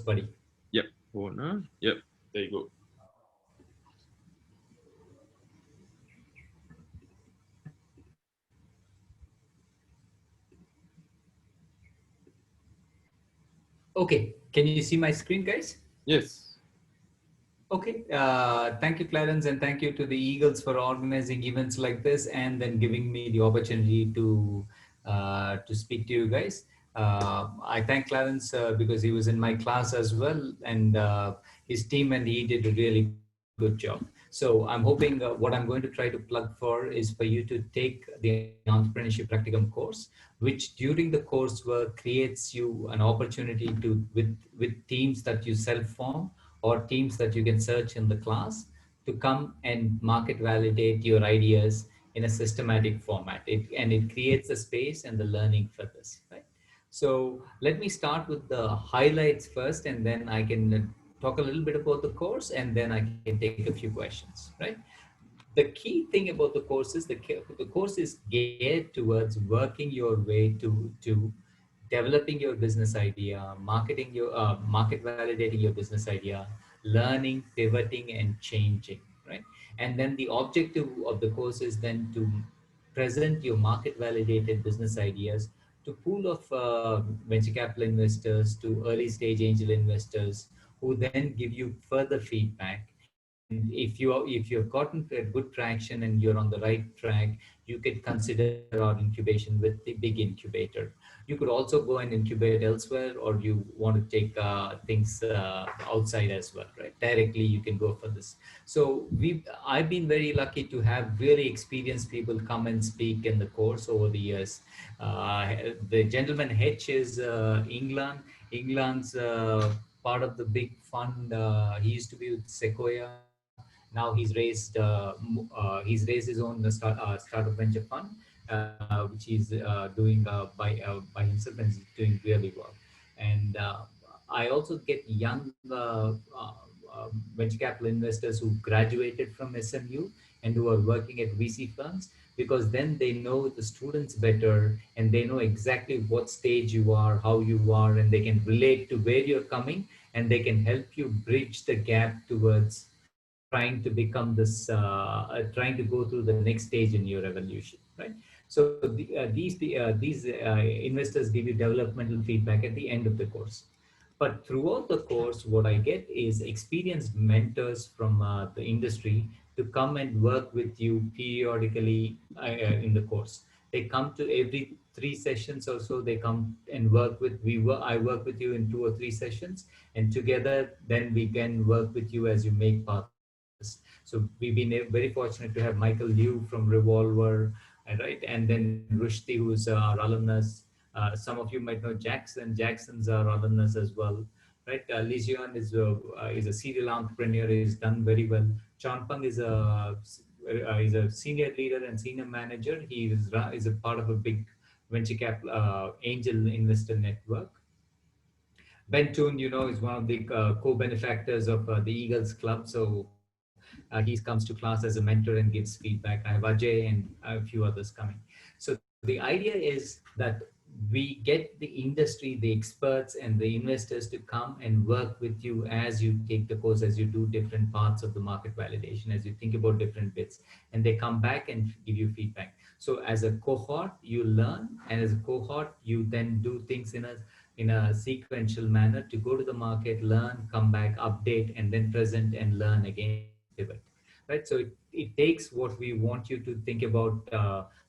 buddy. Yep. Hold on. Yep. There you go. Okay, can you see my screen, guys? Yes. Okay, thank you, Clarence, and thank you to the Eagles for organizing events like this and then giving me the opportunity to speak to you guys. I thank Clarence because he was in my class as well, and his team and he did a really good job. So I'm hoping what I'm going to try to plug for is for you to take the Entrepreneurship Practicum course, which during the coursework creates you an opportunity to with teams that you self form or teams that you can search in the class to come and market validate your ideas in a systematic format. And it creates a space and the learning for this, right? So let me start with the highlights first, and then I can talk a little bit about the course, and then I can take a few questions, right? The key thing about the course is the course is geared towards working your way to developing your business idea, marketing your market validating your business idea, learning, pivoting, and changing, right? And then the objective of the course is then to present your market validated business ideas to pool of venture capital investors, to early stage angel investors, who then give you further feedback. And if you've gotten a good traction and you're on the right track, you could consider our incubation with the big incubator. You could also go and incubate elsewhere, or you want to take things outside as well, right? Directly, you can go for this. So I've been very lucky to have really experienced people come and speak in the course over the years. Uh, the gentleman H is England. England's part of the big fund. He used to be with Sequoia. Now he's raised his own startup venture fund, which he's doing by himself, and he's doing really well. And I also get young venture capital investors who graduated from SMU and who are working at VC firms, because then they know the students better and they know exactly what stage you are, how you are, and they can relate to where you're coming, and they can help you bridge the gap towards trying to become this, trying to go through the next stage in your evolution, right? So these investors give you developmental feedback at the end of the course. But throughout the course, what I get is experienced mentors from the industry to come and work with you periodically in the course. They come to every 3 sessions or so. They come and work with I work with you in 2 or 3 sessions, and together then we can work with you as you make path through this. So we've been very fortunate to have Michael Liu from Revolver, right, and then Rushdie, who's our alumnus. Some of you might know Jackson. Jackson's our alumnus as well, right? Lijian is a serial entrepreneur. He's done very well. Chanpang is a senior leader and senior manager. Is a part of a big venture cap angel investor network. Ben Toon, is one of the co-benefactors of the Eagles Club. So he comes to class as a mentor and gives feedback. I have Ajay and a few others coming. So the idea is that we get the industry, the experts, and the investors to come and work with you as you take the course, as you do different parts of the market validation, as you think about different bits, and they come back and give you feedback. So as a cohort, you learn, and as a cohort, you then do things in a sequential manner to go to the market, learn, come back, update, and then present and learn again and pivot. Right. So it takes what we want you to think about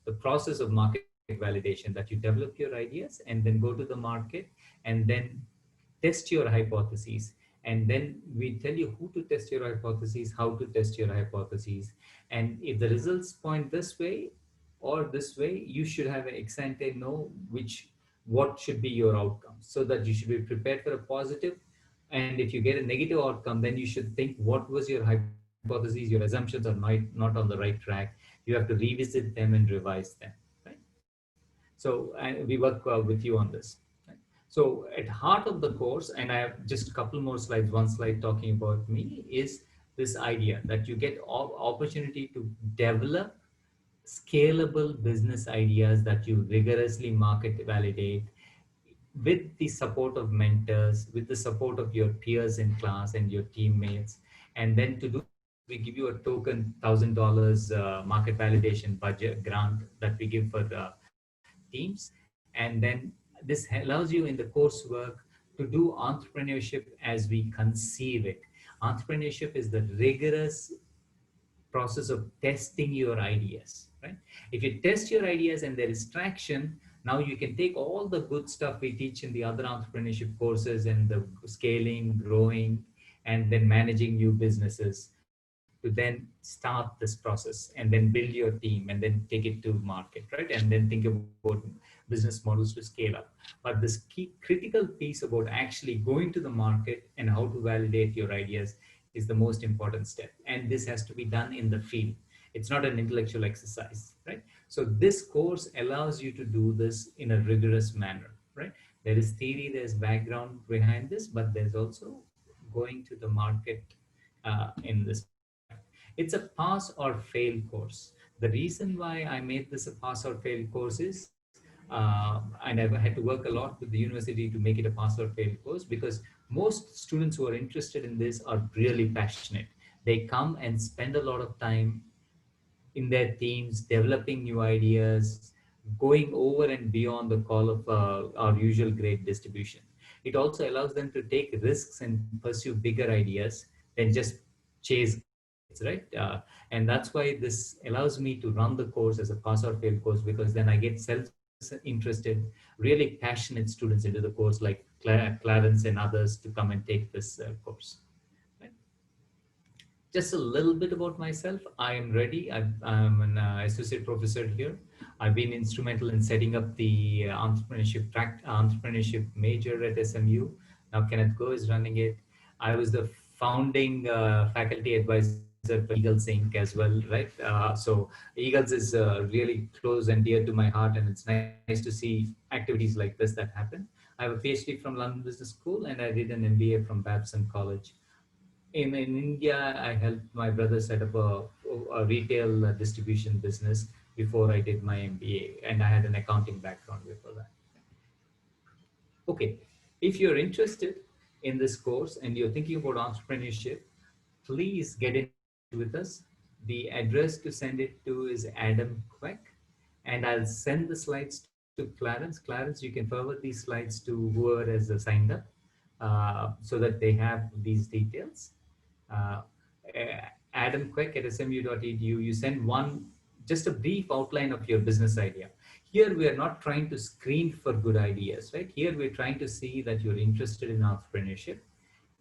the process of market validation, that you develop your ideas and then go to the market and then test your hypotheses. And then we tell you who to test your hypotheses, how to test your hypotheses. And if the results point this way or this way, you should have an ex ante know what should be your outcome, so that you should be prepared for a positive. And if you get a negative outcome, then you should think, what was your hypotheses? Your assumptions are not on the right track. You have to revisit them and revise them, right? So we work with you on this, right? So at heart of the course, and I have just a couple more slides, one slide talking about me, is this idea that you get opportunity to develop scalable business ideas that you rigorously market validate with the support of mentors, with the support of your peers in class and your teammates. And then to do this, we give you a token $1,000 market validation budget grant that we give for the teams. And then this allows you in the coursework to do entrepreneurship as we conceive it. Entrepreneurship is the rigorous process of testing your ideas, right? If you test your ideas and there is traction, now you can take all the good stuff we teach in the other entrepreneurship courses and the scaling, growing, and then managing new businesses to then start this process and then build your team and then take it to market, right? And then think about business models to scale up. But this key critical piece about actually going to the market and how to validate your ideas is the most important step. And this has to be done in the field. It's not an intellectual exercise, right? So this course allows you to do this in a rigorous manner, right? There is theory, there's background behind this, but there's also going to the market in this product. It's a pass or fail course. The reason why I made this a pass or fail course is, and I've had to work a lot with the university to make it a pass or fail course, because most students who are interested in this are really passionate. They come and spend a lot of time in their teams, developing new ideas, going over and beyond the call of our usual grade distribution. It also allows them to take risks and pursue bigger ideas than just chase grades, right? And that's why this allows me to run the course as a pass or fail course, because then I get self-interested, really passionate students into the course, like Clarence and others, to come and take this course. Right? Just a little bit about myself. I am ready. I'm an associate professor here. I've been instrumental in setting up the entrepreneurship major at SMU. Now Kenneth Go is running it. I was the founding faculty advisor for Eagles Inc. as well, right? So Eagles is really close and dear to my heart, and it's nice to see activities like this that happen. I have a PhD from London Business School, and I did an MBA from Babson College. In India, I helped my brother set up a retail distribution business before I did my MBA, and I had an accounting background before that. Okay, if you're interested in this course and you're thinking about entrepreneurship, please get in touch with us. The address to send it to is Adam Queck, and I'll send the slides to Clarence. Clarence, you can forward these slides to whoever has signed up, so that they have these details. uh, Adam Quick at smu.edu. You send one, just a brief outline of your business idea. Here, we are not trying to screen for good ideas, right? Here, we're trying to see that you're interested in entrepreneurship.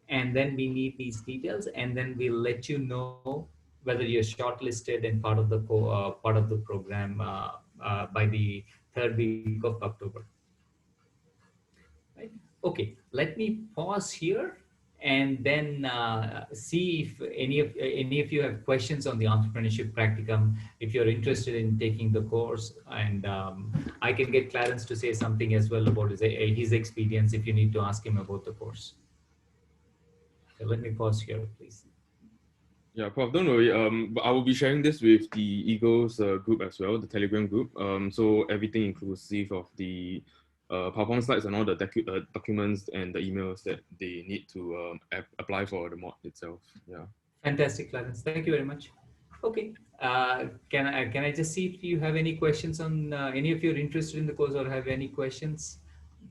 And then we need these details, and then we'll let you know whether you're shortlisted and part of the program by the third week of October. Right? Okay, let me pause here and then see if any of you have questions on the entrepreneurship practicum. If you're interested in taking the course, and I can get Clarence to say something as well about his experience if you need to ask him about the course. So let me pause here, please. Yeah, Prof, don't worry. But I will be sharing this with the Eagles group as well, the Telegram group. So everything inclusive of the PowerPoint slides and all the documents and the emails that they need to apply for the mod itself. Yeah. Fantastic, Clarence. Thank you very much. Okay. Can I just see if you have any questions on any of you are interested in the course or have any questions?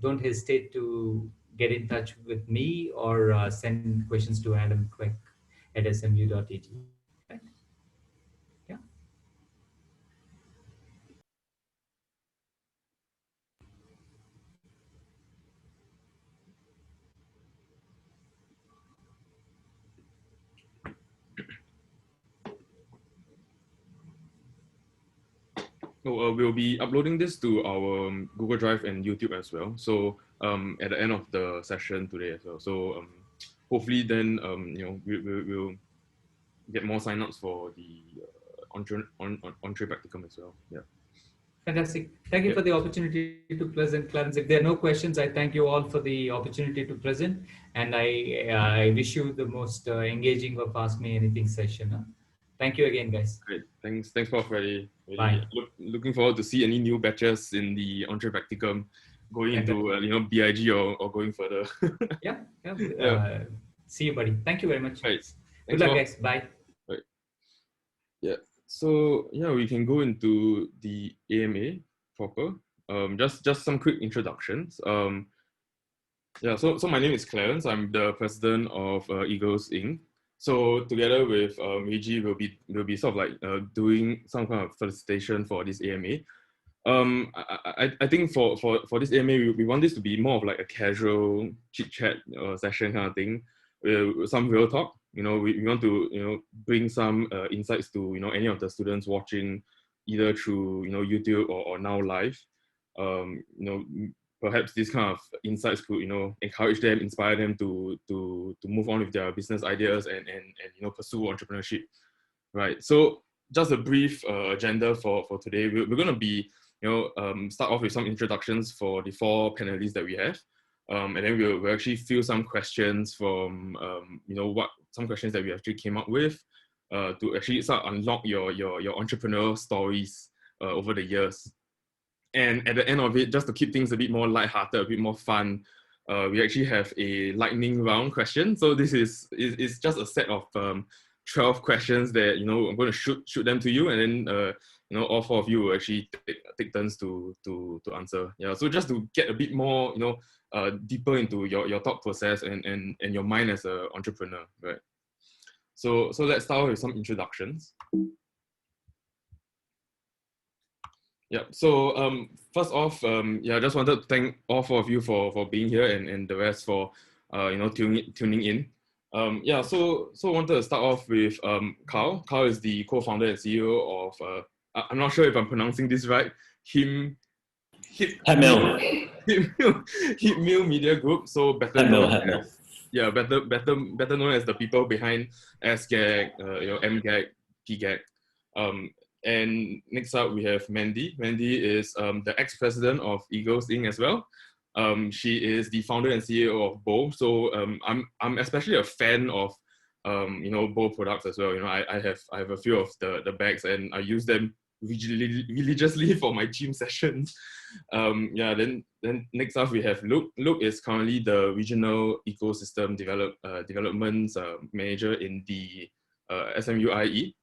Don't hesitate to get in touch with me or send questions to Adam Quick at smu.edu. Right? Yeah. So we'll be uploading this to our Google Drive and YouTube as well. So at the end of the session today as well. So hopefully then we'll get more signups for the entree practicum as well. Yeah. Fantastic. Thank you Yep. for the opportunity to present, Clarence. If there are no questions, I thank you all for the opportunity to present. And I wish you the most engaging of Ask Me Anything session. Huh? Thank you again, guys. Great. Thanks, Prof. Really, Bye. looking forward to see any new batches in the entree practicum. going into BIG or going further. Yeah, yeah. Yeah. See you, buddy. Thank you very much. Right. Good Thanks a luck, lot. guys. Bye. Right. Yeah. So yeah, we can go into the AMA proper. Just some quick introductions. Yeah. So my name is Clarence. I'm the president of Eagles Inc. So together with Meiji, we'll be sort of like doing some kind of felicitation for this AMA. I think for this AMA, we want this to be more of like a casual chit chat session kind of thing, some real talk. We want to bring some insights to any of the students watching either through YouTube or now live. Perhaps these kind of insights could encourage them, inspire them to move on with their business ideas and pursue entrepreneurship. Right. So just a brief agenda for today. We're going to be start off with some introductions for the four panelists that we have. And then we'll actually fill some questions from, what some questions that we actually came up with to actually start unlock your entrepreneurial stories over the years. And at the end of it, just to keep things a bit more lighthearted, a bit more fun, we actually have a lightning round question. So this is just a set of 12 questions that I'm going to shoot them to you, and then all four of you will actually take turns to answer. Yeah. So just to get a bit more deeper into your thought process and your mind as an entrepreneur, right? So let's start with some introductions. Yeah. So first off, I just wanted to thank all four of you for being here and the rest for tuning in. So I wanted to start off with Carl. Carl is the co-founder and CEO of I'm not sure if I'm pronouncing this right. Hepmill Media Group. So better known as better known as the people behind SGAG, MGAG, PGAG. And next up, we have Mandy. Mandy is the ex-president of Eagles Inc. as well. She is the founder and CEO of Bow. So I'm especially a fan of Bow products as well. I have a few of the bags, and I use them religiously for my gym sessions. Then next up we have Luke. Luke is currently the regional ecosystem development manager in the SMU IE.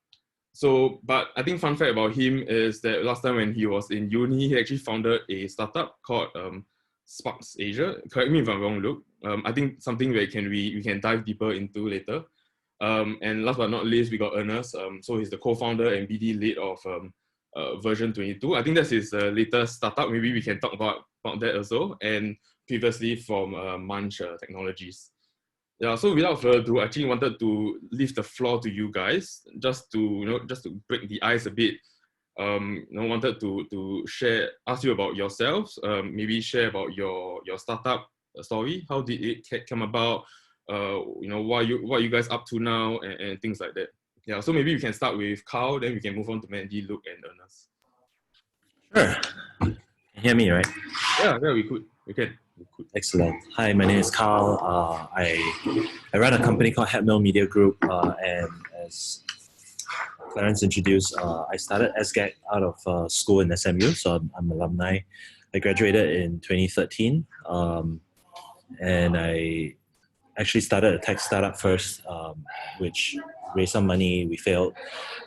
So, but I think fun fact about him is that last time when he was in uni, he actually founded a startup called Sparks Asia. Correct me if I'm wrong, Luke. I think something we can dive deeper into later. And last but not least, we got Ernest. So he's the co-founder and BD lead of Version 22. I think that's his latest startup. Maybe we can talk about that also. And previously from Munch Technologies. Yeah, so without further ado, I actually wanted to leave the floor to you guys, just to break the ice a bit. Wanted to ask you about yourselves. Maybe share about your startup story. How did it come about? What you guys up to now, and things like that. Yeah, so maybe we can start with Carl, then we can move on to Mandy, Luke, and Ernest. Sure. Can you hear me, right? Yeah, we could. We can. Excellent. Hi, my name is Carl. I run a company called Hepmill Media Group, and as Clarence introduced, I started SGAG out of school in SMU, so I'm alumni. I graduated in 2013, and I actually started a tech startup first, which raised some money. We failed,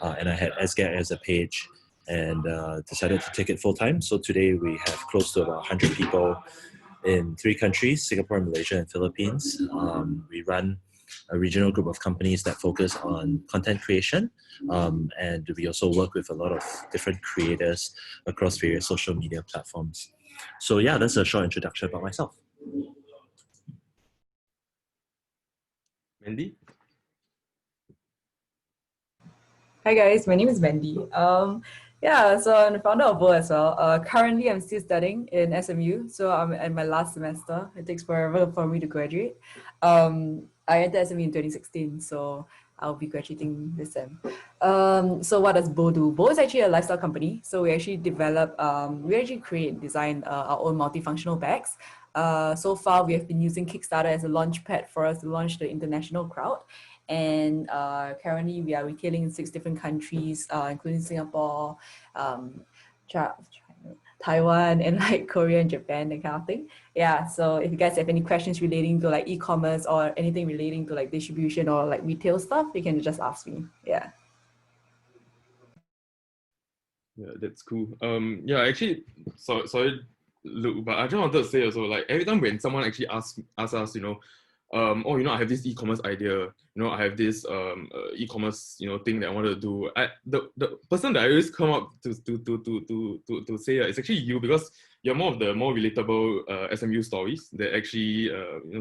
and I had SGAG as a page, and decided to take it full time. So today we have close to about 100 people in 3 countries, Singapore, Malaysia, and Philippines. We run a regional group of companies that focus on content creation, and we also work with a lot of different creators across various social media platforms. So yeah, that's a short introduction about myself. Mandy? Hi guys, my name is Mandy. So I'm the founder of Bow as well. Currently, I'm still studying in SMU, so I'm in my last semester. It takes forever for me to graduate. I entered SMU in 2016, so I'll be graduating this sem. So what does Bow do? Bow is actually a lifestyle company. So we actually create and design our own multifunctional bags. So far, we have been using Kickstarter as a launch pad for us to launch the international crowd. And currently we are retailing in 6 different countries, including Singapore, Taiwan and like Korea and Japan, that kind of thing. Yeah, so if you guys have any questions relating to like e-commerce or anything relating to like distribution or like retail stuff, you can just ask me. Yeah. Yeah, that's cool. Yeah, actually, sorry, Luke, but I just wanted to say also, like every time when someone actually asks us, oh, I have this e-commerce idea, I have this e-commerce, thing that I want to do. The person that I always come up to say is actually you, because you're more of the more relatable SMU stories that actually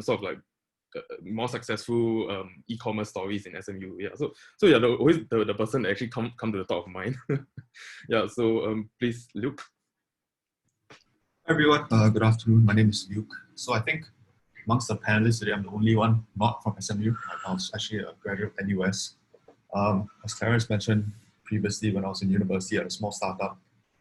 sort of like more successful e-commerce stories in SMU. Yeah, so yeah, always the person that actually come to the top of mind. Yeah, so please, Luke. Hi everyone, good afternoon. My name is Luke. So I think amongst the panelists today, I'm the only one not from SMU. I was actually a graduate of NUS. As Clarence mentioned previously, when I was in university at a small startup.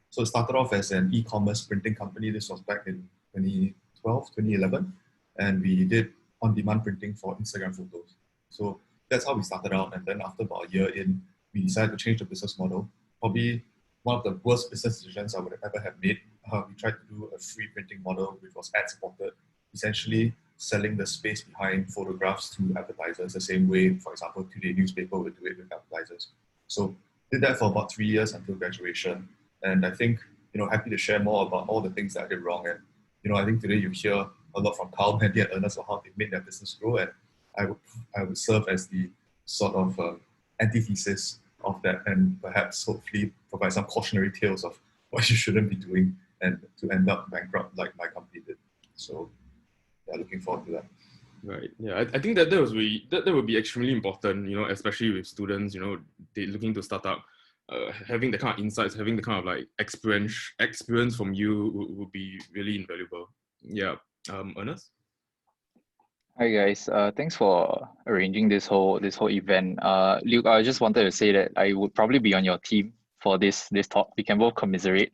So it started off as an e-commerce printing company. This was back in 2012, 2011. And we did on-demand printing for Instagram photos. So that's how we started out. And then after about a year in, we decided to change the business model. Probably one of the worst business decisions I would ever have made. We tried to do a free printing model, which was ad supported, essentially selling the space behind photographs to advertisers the same way, for example, Today newspaper would do it with advertisers. So did that for about 3 years until graduation. And I think, happy to share more about all the things that I did wrong. And, I think today you hear a lot from Carl, Mandy, and Ernest on how they made their business grow. And I would serve as the sort of antithesis of that, and perhaps hopefully provide some cautionary tales of what you shouldn't be doing and to end up bankrupt like my company did. So yeah, looking forward to that. Right. Yeah, I think that that would be extremely important, especially with students, they looking to start up, having the kind of insights, having the kind of like experience from you would be really invaluable. Yeah. Ernest? Hi guys, thanks for arranging this whole event. Luke, I just wanted to say that I would probably be on your team for this talk. We can both commiserate,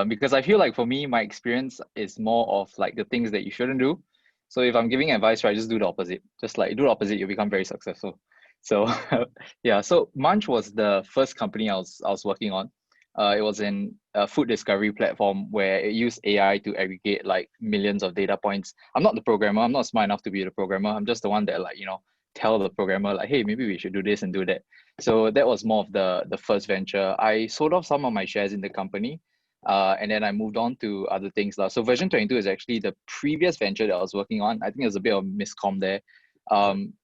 because I feel like for me, my experience is more of like the things that you shouldn't do. So if I'm giving advice, right, just do the opposite. Just like do the opposite, you'll become very successful. So yeah, so Munch was the first company I was working on. It was in a food discovery platform where it used AI to aggregate like millions of data points. I'm not the programmer. I'm not smart enough to be the programmer. I'm just the one that tell the programmer like, hey, maybe we should do this and do that. So that was more of the first venture. I sold off some of my shares in the company, and then I moved on to other things. So version 22 is actually the previous venture that I was working on. I think there's a bit of miscom there.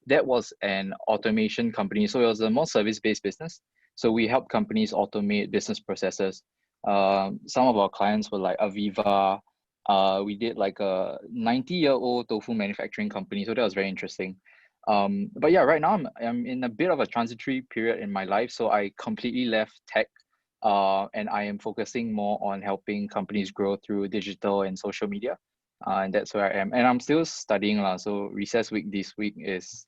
That was an automation company. So it was a more service-based business. So we help companies automate business processes. Some of our clients were like Aviva. We did like a 90-year-old tofu manufacturing company. So that was very interesting. But yeah, right now I'm in a bit of a transitory period in my life. So I completely left tech, and I am focusing more on helping companies grow through digital and social media. And that's where I am. And I'm still studying. So recess week this week is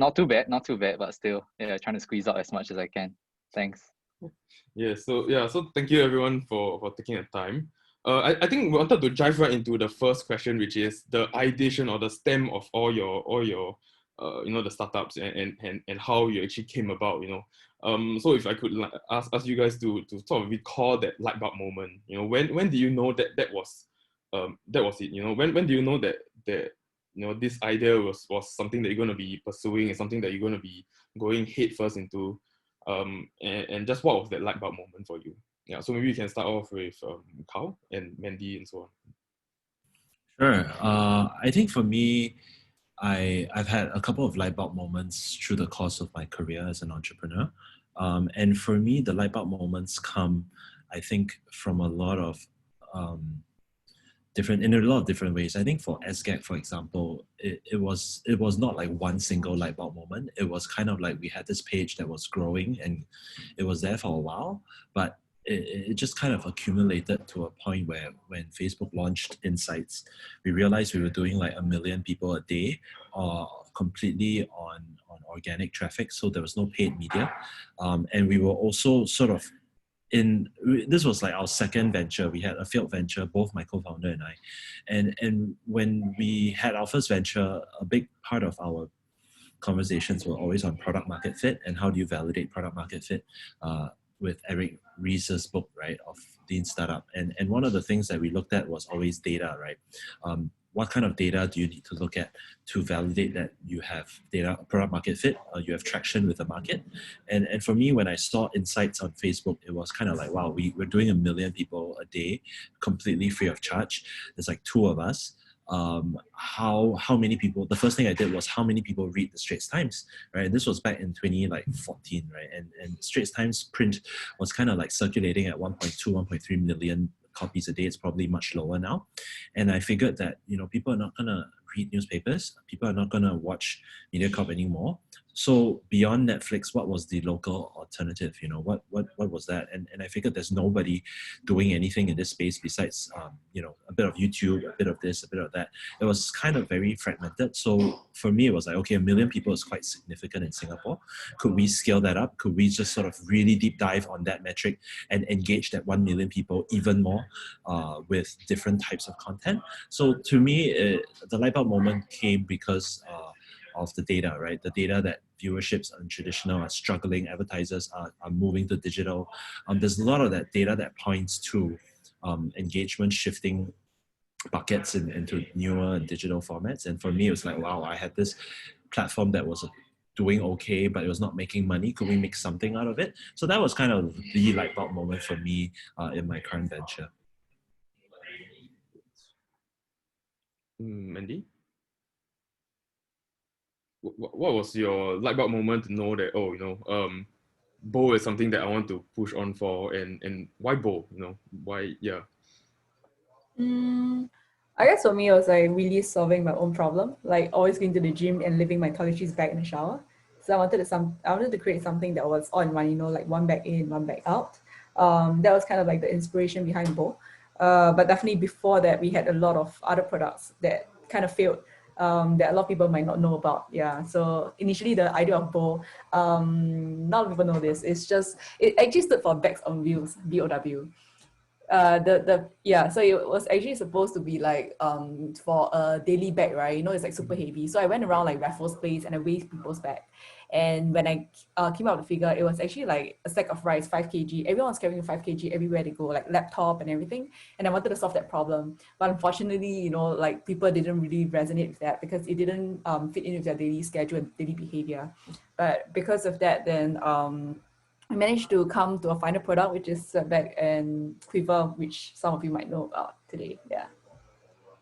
not too bad, but still, yeah, trying to squeeze out as much as I can. Thanks. Yeah, so thank you everyone for taking the time. I think we wanted to dive right into the first question, which is the ideation or the stem of all your the startups and how you actually came about. So if I could ask you guys to sort of recall that light bulb moment. When do you know that was it? When do you know that this idea was something that you're going to be pursuing and something that you're going to be going head first into? And just what was that light bulb moment for you? Yeah, so maybe you can start off with Carl and Mandy and so on. Sure. I think for me, I've had a couple of light bulb moments through the course of my career as an entrepreneur. And for me, the light bulb moments come, I think, from a lot of in a lot of different ways. I think for SGAG, for example, it was not like one single light bulb moment. It was kind of like we had this page that was growing and it was there for a while, but it just kind of accumulated to a point where when Facebook launched Insights, we realized we were doing like 1 million people a day, completely on organic traffic. So there was no paid media. And we were also sort of this was like our second venture. We had a failed venture, both my co-founder and I. And when we had our first venture, a big part of our conversations were always on product market fit and how do you validate product market fit. with Eric Ries's book, right, of Lean Startup. And one of the things that we looked at was always data, right? What kind of data do you need to look at to validate that you have data, product market fit, you have traction with the market? And for me, when I saw insights on Facebook, it was kind of like, wow, we're doing 1 million people a day, completely free of charge. There's like 2 of us. How many people, the first thing I did was how many people read the Straits Times, right? This was back in 2014, right? And Straits Times print was kind of like circulating at 1.2, 1.3 million copies a day. It's probably much lower now. And I figured that, people are not gonna read newspapers, people are not gonna watch MediaCorp anymore. So beyond Netflix, what was the local alternative? What was that? And I figured there's nobody doing anything in this space besides a bit of YouTube, a bit of this, a bit of that. It was kind of very fragmented. So for me, it was like, okay, 1 million people is quite significant in Singapore. Could we scale that up? Could we just sort of really deep dive on that metric and engage that 1 million people even more with different types of content? So to me, the light bulb moment came because of the data, right? The data that viewerships on traditional are struggling, advertisers are moving to digital. There's a lot of that data that points to engagement shifting buckets into newer and digital formats. And for me, it was like, wow, I had this platform that was doing okay, but it was not making money. Could we make something out of it? So that was kind of the light bulb moment for me in my current venture. Mandy? What was your light bulb moment to know that, bowl is something that I want to push on for, and why bowl? Why? Yeah. I guess for me, it was like really solving my own problem, like always going to the gym and leaving my toiletries bag in the shower. So I wanted to create something that was all in one, like one bag in, one bag out. That was kind of like the inspiration behind Bowl. But definitely before that, we had a lot of other products that kind of failed. That a lot of people might not know about. Yeah. So initially the idea of Bowl, not a lot of people know this. It actually stood for Bags on Wheels, BOW. So it was actually supposed to be like for a daily bag, right? It's like super heavy. So I went around like Raffles Place and I weighed people's bag. And when I came out with the figure, it was actually like a sack of rice, 5 kg. Everyone was carrying 5 kg everywhere they go, like laptop and everything. And I wanted to solve that problem. But unfortunately, like people didn't really resonate with that because it didn't fit in with their daily schedule and daily behavior. But because of that, then I managed to come to a final product, which is Bag and Quiver, which some of you might know about today. Yeah.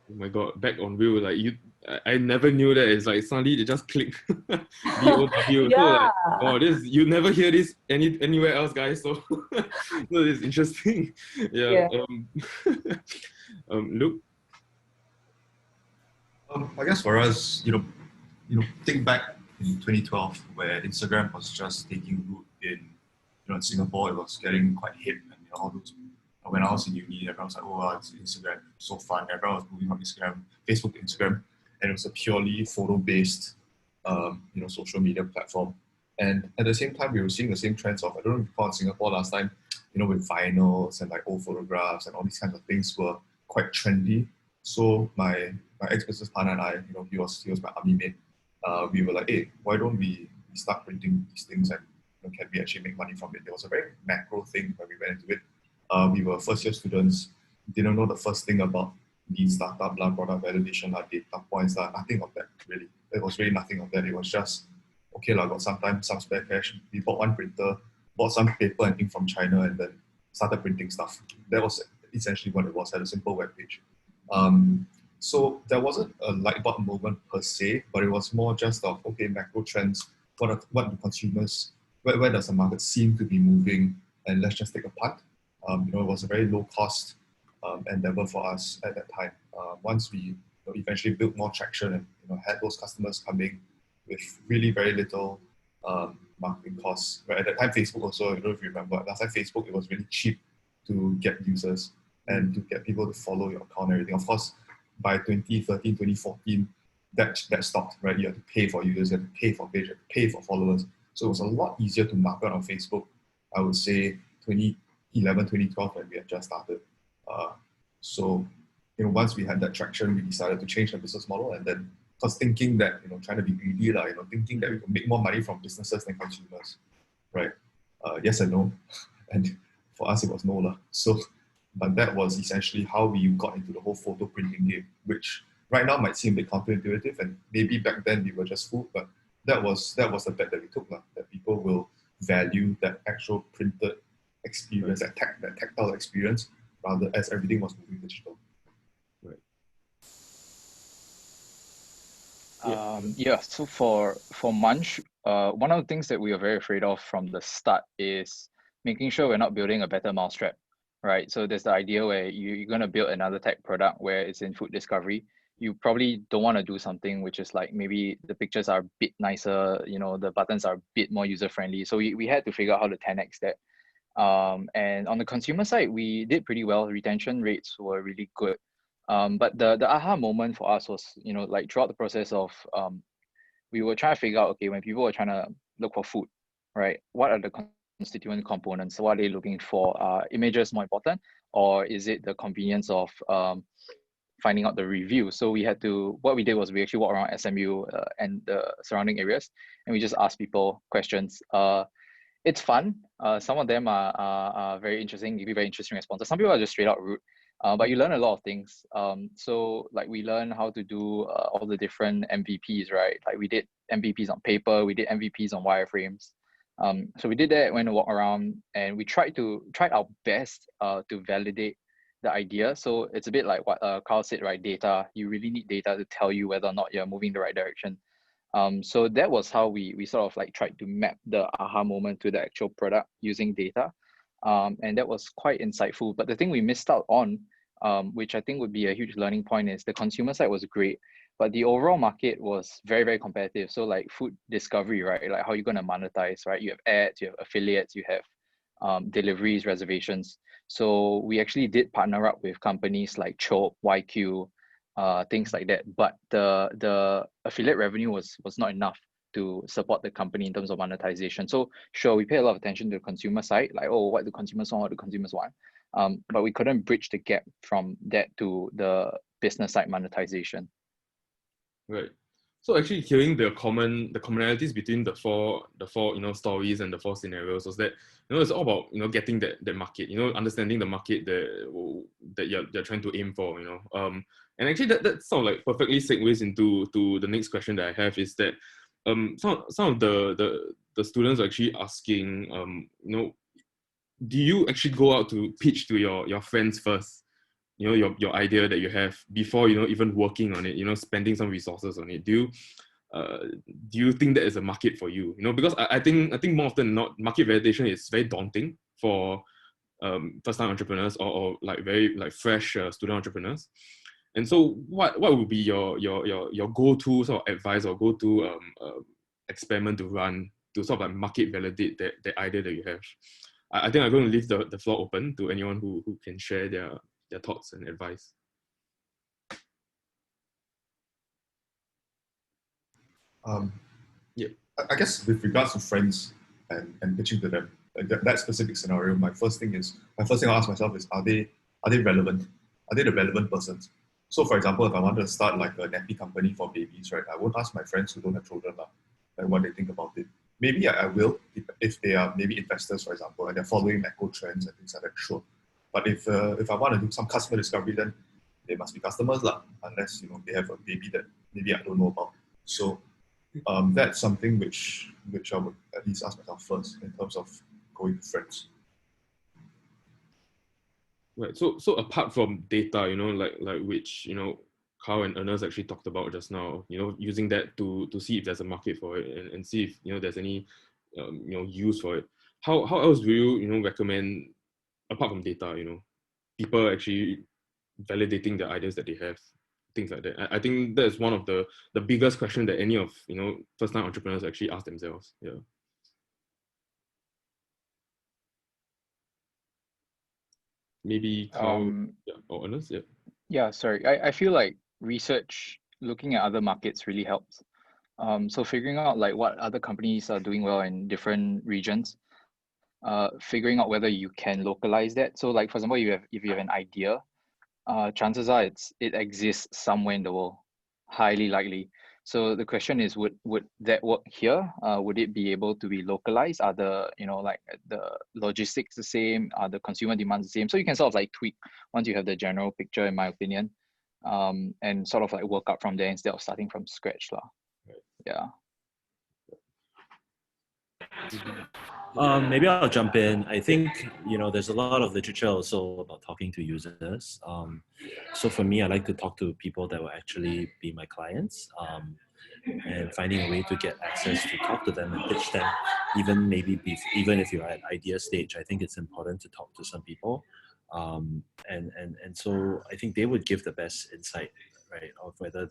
Oh my god, back on wheel, like I never knew that. It's like suddenly they just click BOW. So Yeah. like, oh, you never hear this anywhere else, guys. So, so it's interesting. Yeah. Yeah. Luke. I guess for us, think back in 2012 where Instagram was just taking root in Singapore. It was getting quite hip, and all those. When I was in uni, everyone was like, "Oh, wow, it's Instagram, so fun!" Everyone was moving on Instagram, Facebook, to Instagram, and it was a purely photo-based, social media platform. And at the same time, we were seeing the same trends of, I don't know if you saw in Singapore last time, with vinyls and like old photographs and all these kinds of things were quite trendy. So my ex-business partner and I, he was my army mate. We were like, hey, why don't we start printing these things, and can we actually make money from it? It was a very macro thing when we went into it. We were first-year students, didn't know the first thing about lean startup, product validation, data points, nothing of that really. There was really nothing of that. It was just, okay, got some spare cash. We bought one printer, bought some paper and ink from China, and then started printing stuff. That was essentially what it was, at a simple web page. So there wasn't a light bulb moment per se, but it was more just of, okay, macro trends, what do consumers, where does the market seem to be moving, and let's just take a punt. It was a very low cost endeavor for us at that time. Once we eventually built more traction and had those customers coming with really very little marketing costs. Right? At that time, Facebook also, I don't know if you remember, last time Facebook, it was really cheap to get users and to get people to follow your account and everything. Of course, by 2013, 2014, that stopped, right? You had to pay for users, you had to pay for page, you had to pay for followers. So it was a lot easier to market on Facebook, I would say 2011, 2012 when we had just started. So once we had that traction, we decided to change the business model, and then because thinking that, trying to be greedy, thinking that we could make more money from businesses than consumers, right? Yes and no. And for us, it was no lah. So, but that was essentially how we got into the whole photo printing game, which right now might seem a bit counterintuitive, and maybe back then we were just fooled, but that was the bet that we took lah, that people will value that actual printed experience, that tactile experience, rather as everything was moving digital. Right. Yeah, so for Munch, one of the things that we are very afraid of from the start is making sure we're not building a better mousetrap, right? So there's the idea where you're going to build another tech product where it's in food discovery. You probably don't want to do something which is like maybe the pictures are a bit nicer, you know, the buttons are a bit more user friendly. So we had to figure out how to 10x that. And on the consumer side, we did pretty well. Retention rates were really good. But the aha moment for us was, you know, like throughout the process of, we were trying to figure out, okay, when people were trying to look for food, right? What are the constituent components? What are they looking for? Are images more important, or is it the convenience of finding out the review? So we had to, what we did was we actually walked around SMU and the surrounding areas, and we just asked people questions. It's fun. Some of them are very interesting, give you very interesting responses. Some people are just straight out rude, but you learn a lot of things. So like we learn how to do all the different MVPs, right? Like we did MVPs on paper, we did MVPs on wireframes. So we did that, went to walk around, and we tried our best to validate the idea. So it's a bit like what Carl said, right? Data. You really need data to tell you whether or not you're moving the right direction. So that was how we sort of like tried to map the aha moment to the actual product using data. And that was quite insightful. But the thing we missed out on, which I think would be a huge learning point, is the consumer side was great, but the overall market was very, very competitive. So like food discovery, right? Like how you're going to monetize, right? You have ads, you have affiliates, you have deliveries, reservations. So we actually did partner up with companies like Chope, YQ, things like that. But the affiliate revenue was not enough to support the company in terms of monetization. So sure, we pay a lot of attention to the consumer side, like, oh, what do consumers want, what do consumers want? But we couldn't bridge the gap from that to the business side monetization. Right. So actually hearing the commonalities between the four stories and the four scenarios was that it's all about getting that market, understanding the market that you're trying to aim for, and actually that sort of like perfectly segues into the next question that I have, is that some of the students are actually asking, do you actually go out to pitch to your friends first, your idea that you have, before even working on it, spending some resources on it? Do you think that is a market for you? Because I think more often than not, market validation is very daunting for first-time entrepreneurs or like very like fresh student entrepreneurs. And so what would be your go-to sort of advice or go-to experiment to run to sort of like market validate that idea that you have? I think I'm going to leave the floor open to anyone who can share their thoughts and advice. Yeah, I guess with regards to friends and pitching to them, like that specific scenario, my first thing I ask myself is, are they relevant? Are they the relevant persons? So for example, if I wanted to start like a nappy company for babies, right, I won't ask my friends who don't have children like what they think about it. Maybe I will if they are maybe investors, for example, and they're following macro trends and things like that, sure. But if I want to do some customer discovery, then they must be customers lah, unless they have a baby that maybe I don't know about. So that's something which I would at least ask myself first in terms of going to friends. Right. So apart from data, like which Carl and Ernest actually talked about just now, using that to see if there's a market for it and see if there's any use for it. How else do you recommend, apart from data, people actually validating the ideas that they have, things like that? I think that's one of the biggest question that any of first-time entrepreneurs actually ask themselves. Yeah. Maybe Carl, or Ernest, yeah. Yeah, sorry. I feel like research, looking at other markets really helps. So figuring out like what other companies are doing well in different regions, figuring out whether you can localize that. So like, for example, if you have an idea, chances are it exists somewhere in the world, highly likely. So the question is, would that work here? Would it be able to be localized? Are the, like the logistics the same? Are the consumer demands the same? So you can sort of like tweak once you have the general picture, in my opinion, and sort of like work up from there instead of starting from scratch lah. Yeah. Maybe I'll jump in. I think, there's a lot of literature also about talking to users. So for me, I like to talk to people that will actually be my clients, and finding a way to get access to talk to them and pitch them. Even if you're at idea stage, I think it's important to talk to some people. And so I think they would give the best insight, right, of whether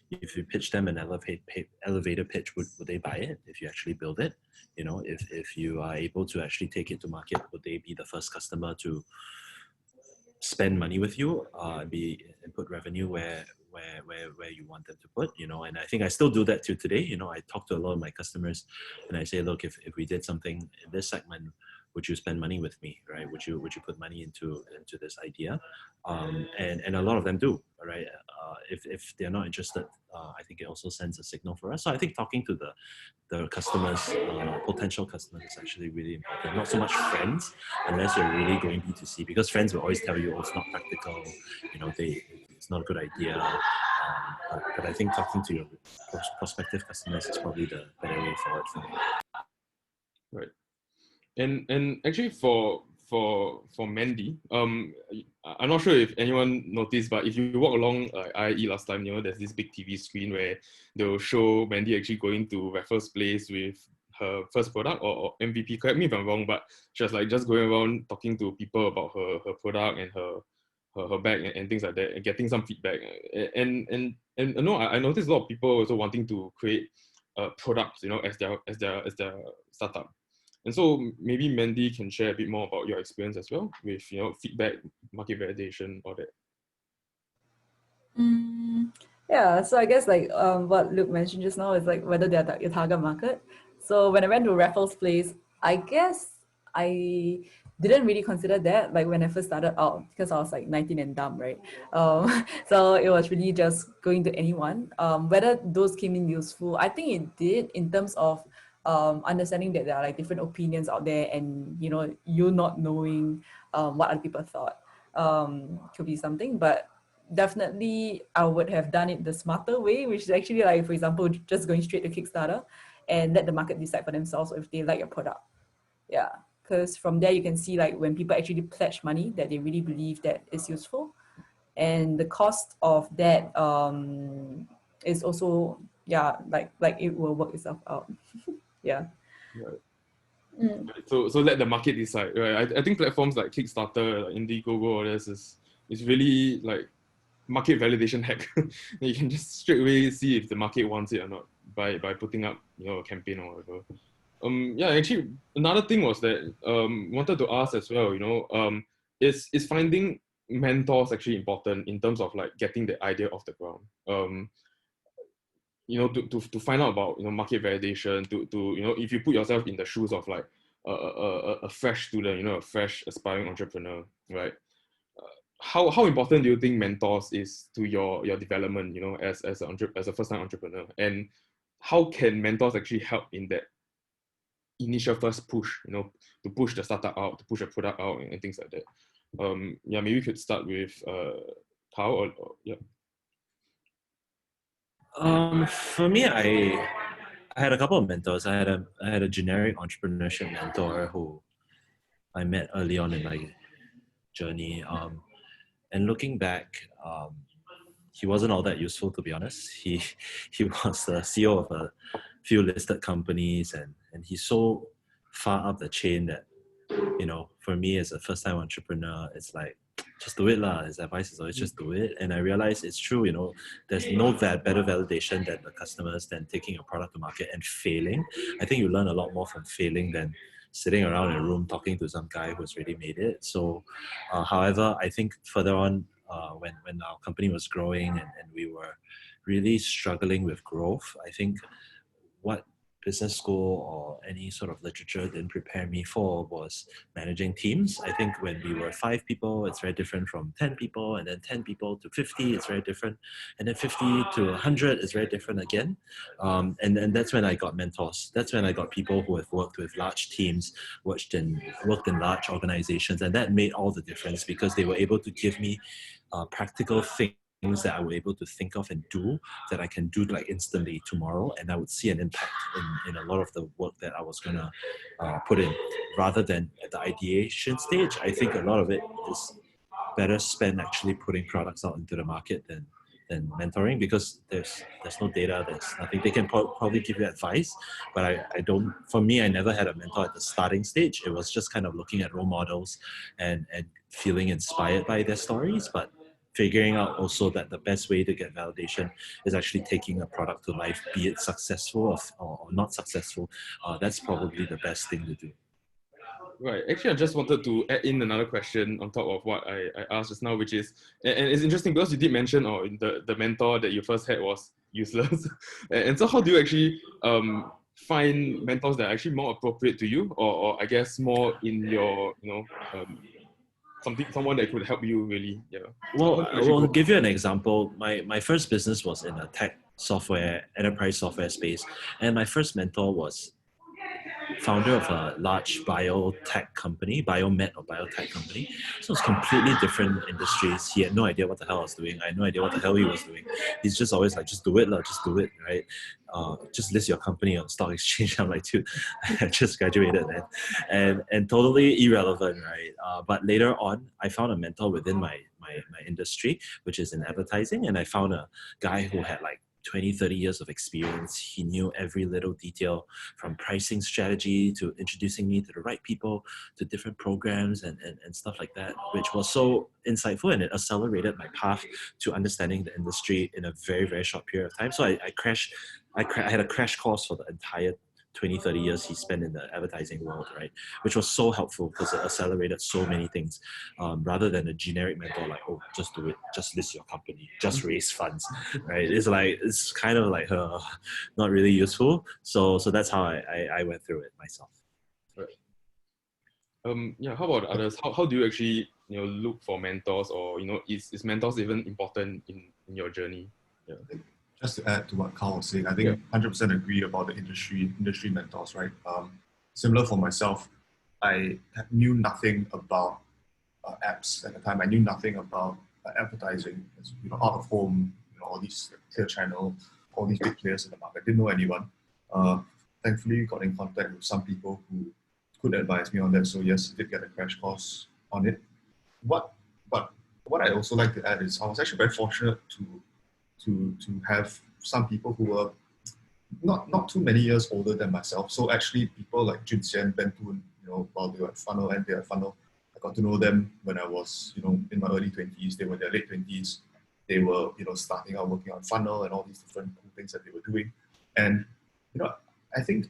if you pitch them an elevator pitch, would they buy it if you actually build it? If you are able to actually take it to market, would they be the first customer to spend money with you, and put revenue where you want them to put, and I think I still do that till today. I talk to a lot of my customers and I say, look, if we did something in this segment, would you spend money with me, right? Would you put money into this idea? And a lot of them do, right? If they're not interested, I think it also sends a signal for us. So I think talking to the customers, potential customers, is actually really important. Not so much friends, unless you're really going B2C, because friends will always tell you, oh, it's not practical, it's not a good idea. But I think talking to your prospective customers is probably the better way forward for me. Right. And actually for Mandy, I'm not sure if anyone noticed, but if you walk along IE last time, there's this big TV screen where they'll show Mandy actually going to Raffles Place with her first product or MVP. Correct me if I'm wrong, but she was like just going around talking to people about her product and her bag and things like that, and getting some feedback. And no, I noticed a lot of people also wanting to create products, as their startup. And so maybe Mandy can share a bit more about your experience as well with feedback, market validation, all that. Yeah, so I guess like what Luke mentioned just now is like whether they're your target market. So when I went to Raffles Place, I guess I didn't really consider that like when I first started out, because I was like 19 and dumb, right? So it was really just going to anyone. Whether those came in useful, I think it did, in terms of understanding that there are like different opinions out there, and you not knowing what other people thought could be something. But definitely I would have done it the smarter way, which is actually like, for example, just going straight to Kickstarter and let the market decide for themselves if they like your product. Yeah, because from there you can see like when people actually pledge money that they really believe that it's useful, and the cost of that is also, yeah, like it will work itself out. Yeah. Right. So let the market decide, right? I think platforms like Kickstarter, like Indiegogo, all this is really like market validation hack. You can just straight away see if the market wants it or not by putting up a campaign or whatever. Yeah, actually another thing was that wanted to ask as well, is finding mentors actually important in terms of like getting the idea off the ground? To find out about market validation, to if you put yourself in the shoes of like a fresh student, a fresh aspiring entrepreneur, right? How important do you think mentors is to your development, as a first time entrepreneur, and how can mentors actually help in that initial first push, to push the startup out, to push a product out, and things like that? Yeah, maybe we could start with Tao or yeah. For me, I had a couple of mentors. I had a generic entrepreneurship mentor who I met early on in my journey. And looking back, he wasn't all that useful, to be honest. He was the CEO of a few listed companies, and he's so far up the chain that, for me as a first time entrepreneur, it's like, just do it lah. His advice is always just do it. And I realized it's true, there's no better validation than the customers than taking a product to market and failing. I think you learn a lot more from failing than sitting around in a room talking to some guy who's already made it. So, however, I think further on, when our company was growing and we were really struggling with growth, I think what business school or any sort of literature didn't prepare me for was managing teams. I think when we were 5 people, it's very different from 10 people, and then 10 people to 50, it's very different. And then 50 to 100 is very different again. And that's when I got mentors. That's when I got people who have worked with large teams, worked in large organizations. And that made all the difference because they were able to give me practical things that I were able to think of and do that I can do like instantly tomorrow, and I would see an impact in a lot of the work that I was gonna put in, rather than at the ideation stage. I think a lot of it is better spent actually putting products out into the market than mentoring, because there's no data, there's nothing. They can probably give you advice, but I don't. For me, I never had a mentor at the starting stage. It was just kind of looking at role models and feeling inspired by their stories, but figuring out also that the best way to get validation is actually taking a product to life, be it successful or not successful. That's probably the best thing to do. Right. Actually, I just wanted to add in another question on top of what I asked just now, which is, and it's interesting because you did mention, the mentor that you first had was useless. And so how do you actually find mentors that are actually more appropriate to you, or I guess more in your, someone that could help you really? Yeah. Well, I will give you an example. My first business was in a tech software, enterprise software space. And my first mentor was founder of a large biotech company, biomed or biotech company. So it's completely different industries. He had no idea what the hell I was doing. I had no idea what the hell he was doing. He's just always like, just do it, just do it, right? Just list your company on stock exchange. I'm like, dude, I just graduated, man. And totally irrelevant, right? But later on, I found a mentor within my industry, which is in advertising. And I found a guy who had like 20, 30 years of experience. He knew every little detail, from pricing strategy to introducing me to the right people, to different programs and stuff like that, which was so insightful, and it accelerated my path to understanding the industry in a very, very short period of time. So I had a crash course for the entire 20, 30 years he spent in the advertising world, right? Which was so helpful because it accelerated so many things, rather than a generic mentor like, oh, just do it, just list your company, just raise funds, right? It's kind of like not really useful. So that's how I went through it myself. Right. Yeah. How about others? How do you actually look for mentors, or is mentors even important in your journey? Yeah. Just to add to what Carl was saying, I think 100% agree about the industry mentors, right? Similar for myself, I knew nothing about apps at the time. I knew nothing about advertising, out of home, all these Clear Channel, all these big players in the market. I didn't know anyone. Thankfully, got in contact with some people who could advise me on that. So yes, did get a crash course on it. But what I also like to add is I was actually very fortunate to have some people who were not too many years older than myself. So actually people like Jun Xian, Ben Toon, while they were at Funnel and they were at Funnel, I got to know them when I was, in my early 20s. They were in their late 20s. They were, starting out working on Funnel and all these different cool things that they were doing. And, I think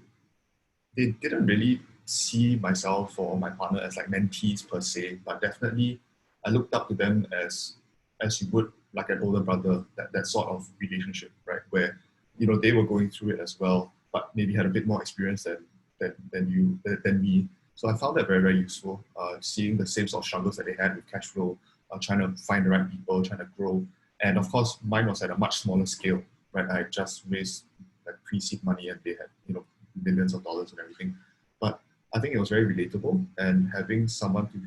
they didn't really see myself or my partner as like mentees per se, but definitely I looked up to them as you would like an older brother, that sort of relationship, right? Where, they were going through it as well, but maybe had a bit more experience than me. So I found that very, very useful, seeing the same sort of struggles that they had with cash flow, trying to find the right people, trying to grow. And of course, mine was at a much smaller scale, right? I just raised like pre-seed money and they had, millions of dollars and everything. But I think it was very relatable, and having someone to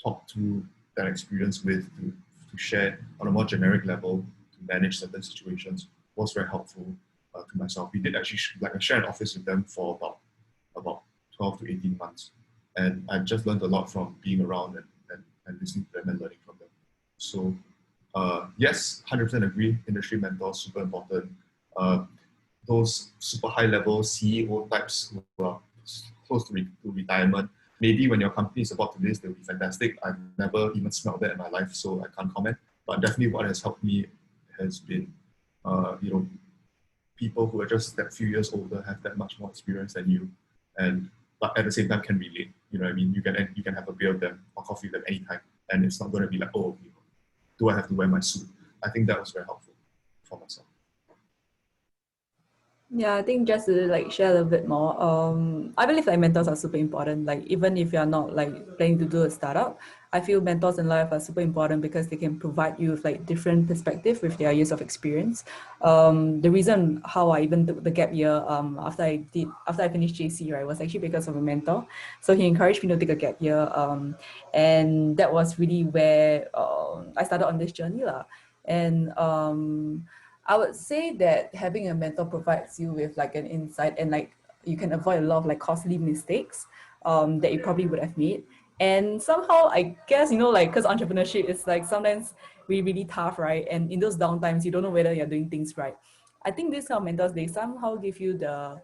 talk to that experience with, to share on a more generic level, to manage certain situations, was very helpful to myself. We did actually share an office with them for about 12 to 18 months. And I just learned a lot from being around and listening to them and learning from them. So yes, 100% agree, industry mentors, super important. Those super high level CEO types who are close to retirement, maybe when your company is about to list, they'll be fantastic. I've never even smelled that in my life, so I can't comment. But definitely what has helped me has been, people who are just that few years older, have that much more experience than you, but at the same time can relate. You know what I mean? You can have a beer with them or coffee with them anytime, and it's not going to be like, oh, do I have to wear my suit? I think that was very helpful for myself. Yeah, I think just to like share a little bit more. I believe like mentors are super important. Like even if you're not like planning to do a startup, I feel mentors in life are super important because they can provide you with like different perspective with their years of experience. The reason how I even took the gap year after I finished JC, right, was actually because of a mentor. So he encouraged me to take a gap year, and that was really where I started on this journey lah. And I would say that having a mentor provides you with like an insight, and like you can avoid a lot of like costly mistakes that you probably would have made. And somehow I guess, like, because entrepreneurship is like sometimes really tough, right? And in those downtimes, you don't know whether you're doing things right. I think these kind of mentors, they somehow give you the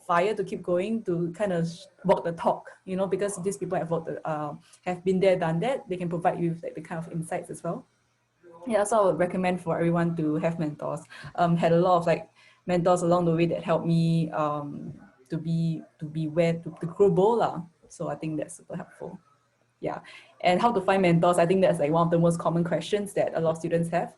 fire to keep going, to kind of walk the talk, because these people have been there, done that. They can provide you with like the kind of insights as well. Yeah, so I would recommend for everyone to have mentors. Had a lot of like mentors along the way that helped me to be where to grow bold lah. So I think that's super helpful. Yeah. And how to find mentors, I think that's like one of the most common questions that a lot of students have.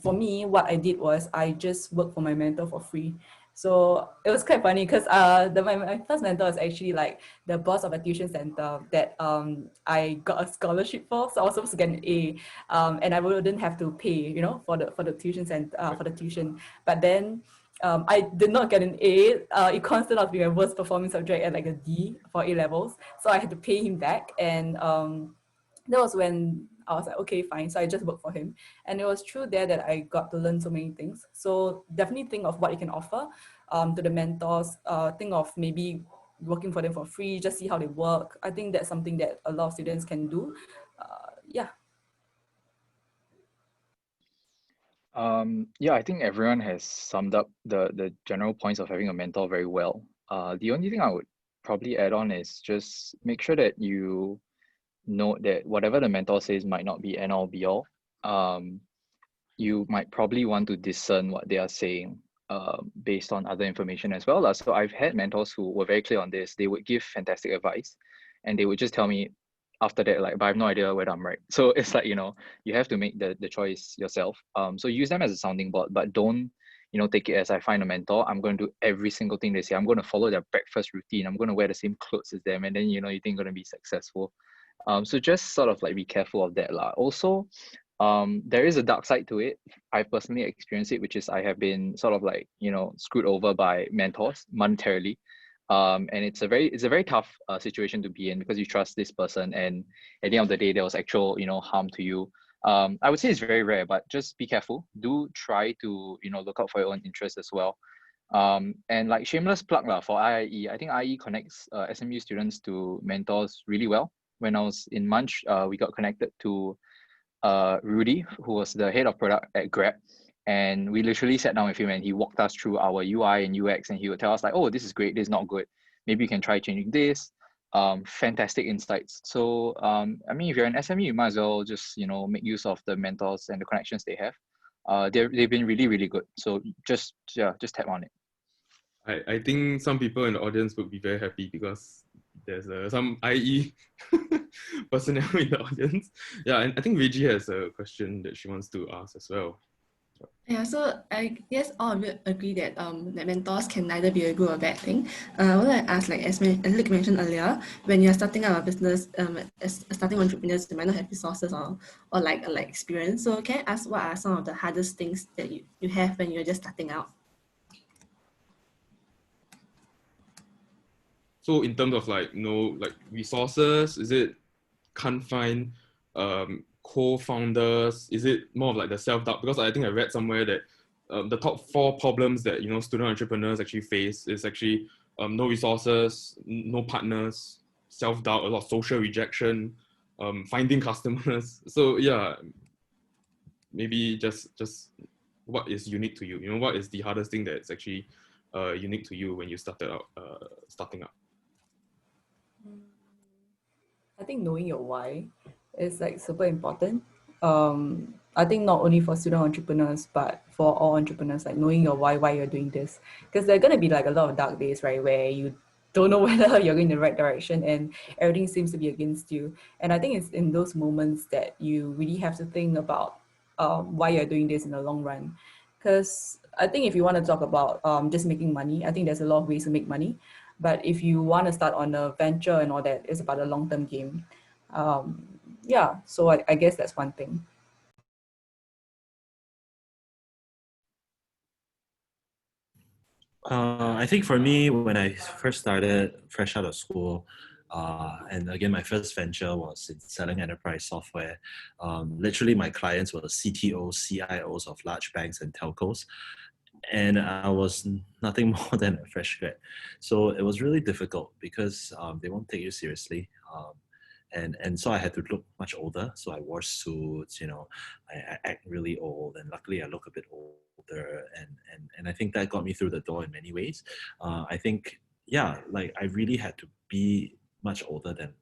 For me, what I did was I just worked for my mentor for free. So it was quite funny because my first mentor is actually like the boss of a tuition center that I got a scholarship for. So I was supposed to get an A, and I wouldn't have to pay, for the tuition center, for the tuition. But then I did not get an A. It consisted of being my worst performing subject at like a D for A levels. So I had to pay him back. And that was when I was like, okay, fine. So I just worked for him. And it was through there that I got to learn so many things. So definitely think of what you can offer to the mentors. Think of maybe working for them for free, just see how they work. I think that's something that a lot of students can do. Yeah. Yeah, I think everyone has summed up the general points of having a mentor very well. The only thing I would probably add on is just make sure that you note that whatever the mentor says might not be end all be all. You might probably want to discern what they are saying based on other information as well. So I've had mentors who were very clear on this. They would give fantastic advice and they would just tell me after that, like, but I have no idea whether I'm right. So it's like, you have to make the choice yourself. So use them as a sounding board, but don't, take it as I find a mentor, I'm going to do every single thing they say. I'm going to follow their breakfast routine. I'm going to wear the same clothes as them. And then, you think you're going to be successful. So just sort of like be careful of that lah. Also, there is a dark side to it. I personally experienced it, which is I have been sort of like, screwed over by mentors monetarily. And it's a very tough situation to be in because you trust this person, and at the end of the day, there was actual, harm to you. I would say it's very rare, but just be careful. Do try to, look out for your own interests as well. And like shameless plug lah for IIE. I think IIE connects SMU students to mentors really well. When I was in Munch, we got connected to Rudy, who was the head of product at Grab. And we literally sat down with him and he walked us through our UI and UX, and he would tell us like, oh, this is great, this is not good. Maybe you can try changing this. Fantastic insights. So I mean, if you're an SME, you might as well just, make use of the mentors and the connections they have. They've been really, really good. So just tap on it. I think some people in the audience would be very happy because there's some IE personnel in the audience. Yeah, and I think Reggie has a question that she wants to ask as well. Yeah, so I guess all of you agree that that mentors can neither be a good or bad thing. I want to ask, like as Luke mentioned earlier, when you're starting out a business, as starting entrepreneurs, you might not have resources or like experience. So can I ask what are some of the hardest things that you have when you're just starting out? So in terms of like resources, is it can't find co-founders? Is it more of like the self-doubt? Because I think I read somewhere that the top 4 problems that student entrepreneurs actually face is actually no resources, no partners, self-doubt, a lot of social rejection, finding customers. So yeah, maybe just what is unique to you? What is the hardest thing that's actually unique to you when you starting up? I think knowing your why is like super important. I think not only for student entrepreneurs, but for all entrepreneurs, like knowing your why you're doing this. Because there are going to be like a lot of dark days, right, where you don't know whether you're going in the right direction and everything seems to be against you. And I think it's in those moments that you really have to think about why you're doing this in the long run. Because I think if you want to talk about just making money, I think there's a lot of ways to make money. But if you want to start on a venture and all that, it's about a long-term game. Um, yeah, so I guess that's one thing. I think for me, when I first started fresh out of school, and again, my first venture was in selling enterprise software. Literally, my clients were CTOs, CIOs of large banks and telcos, and I was nothing more than a fresh grad. So it was really difficult because they won't take you seriously. And so I had to look much older. So I wore suits, I act really old, and luckily I look a bit older, and I think that got me through the door in many ways. I think, yeah, like I really had to be much older than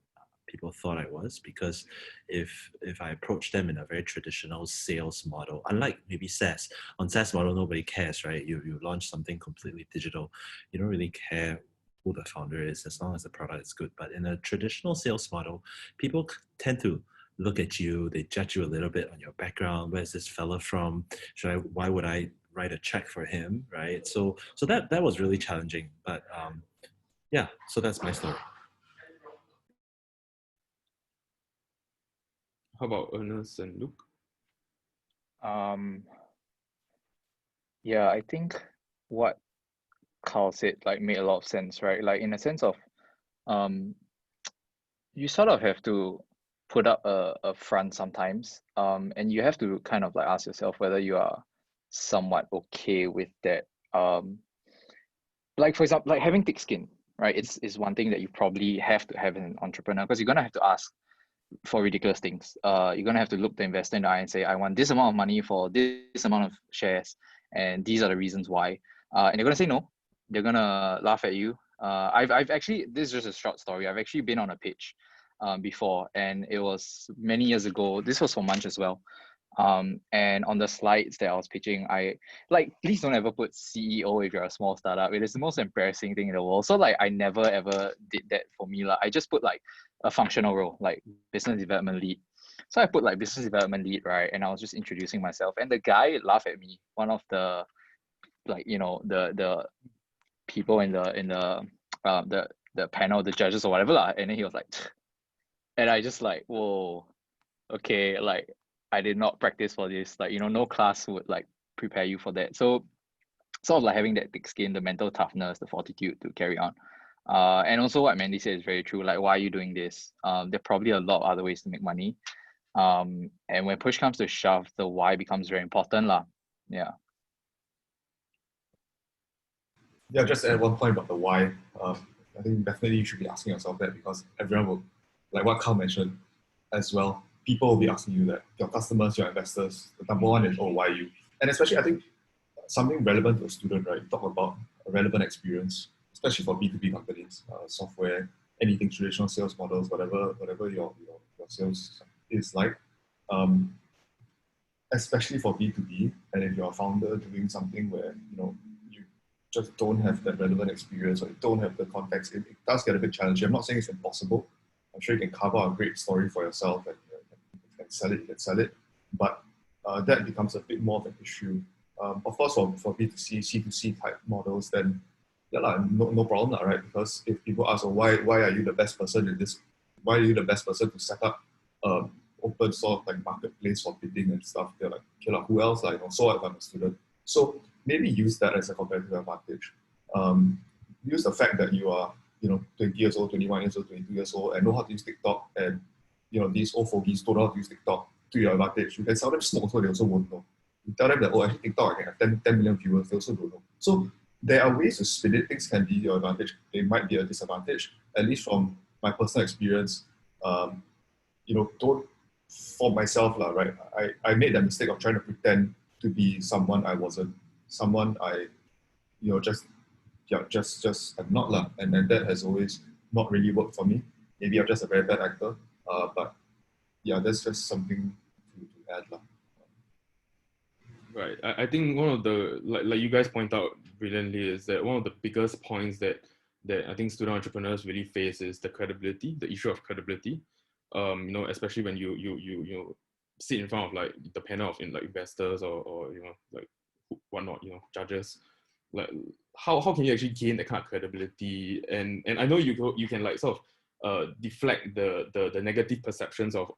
people thought I was, because if I approach them in a very traditional sales model, unlike maybe SaaS, on SaaS model nobody cares, right? You launch something completely digital, you don't really care who the founder is as long as the product is good. But in a traditional sales model, people tend to look at you, they judge you a little bit on your background. Where's this fella from? Why would I write a check for him, right? So that was really challenging. But yeah, so that's my story. How about Ernest and Luke? Yeah, I think what Carl said like made a lot of sense, right? Like in a sense of you sort of have to put up a front sometimes. And you have to kind of like ask yourself whether you are somewhat okay with that. Like for example, like having thick skin, right? It's one thing that you probably have to have in an entrepreneur, because you're gonna have to ask for ridiculous things. You're gonna have to look the investor in the eye and say, I want this amount of money for this amount of shares, and these are the reasons why. And they're gonna say no. They're gonna laugh at you. I've actually, this is just a short story. I've actually been on a pitch before, and it was many years ago. This was for Munch as well. And on the slides that I was pitching, I like, please don't ever put CEO if you're a small startup. It is the most embarrassing thing in the world. So like I never ever did that for me. I just put like a functional role, like business development lead. So I put like business development lead, right? And I was just introducing myself, and the guy laughed at me. One of the like, the people in the panel, the judges or whatever lah. And then he was like, and I just like, whoa, okay, like I did not practice for this. Like, no class would like prepare you for that. So sort of like having that thick skin, the mental toughness, the fortitude to carry on. And also what Mandy said is very true. Like, why are you doing this? There are probably a lot of other ways to make money. And when push comes to shove, the why becomes very important lah. Yeah. Yeah, just add one point about the why. I think definitely you should be asking yourself that, because everyone will, like what Carl mentioned as well, people will be asking you that. Your customers, your investors, the number one is, oh, why you? And especially, I think something relevant to a student, right? Talk about a relevant experience, especially for B2B companies, software, anything, traditional sales models, whatever your sales is like. Especially for B2B, and if you're a founder doing something where you just don't have that relevant experience, or you don't have the context, it does get a bit challenging. I'm not saying it's impossible. I'm sure you can carve out a great story for yourself, and you can sell it. But that becomes a bit more of an issue. Of course, for B2C, C2C type models, then yeah, no problem, right? Because if people ask, why are you the best person in this? Why are you the best person to set up open source like marketplace for bidding and stuff? They're like, okay, who else? So what if I'm a student? So maybe use that as a competitive advantage. Use the fact that you are 20 years old, 21 years old, 22 years old, and know how to use TikTok, and these old fogies don't know how to use TikTok to your advantage. You can sell them smoke, so they also won't know. You tell them that, actually TikTok I can have 10 million viewers, they also don't know. So there are ways to spin it. Things can be your advantage, they might be a disadvantage. At least from my personal experience, don't, for myself, right? I made that mistake of trying to pretend to be someone I wasn't, someone I, just I'm not lah. And then that has always not really worked for me. Maybe I'm just a very bad actor. But yeah, that's just something to add lah. Right. I think one of the, like you guys point out brilliantly, is that one of the biggest points that I think student entrepreneurs really face is the credibility, the issue of credibility. Especially when you sit in front of like the panel of investors or like whatnot, judges, like how can you actually gain that kind of credibility? And I know you can like sort of deflect the negative perceptions of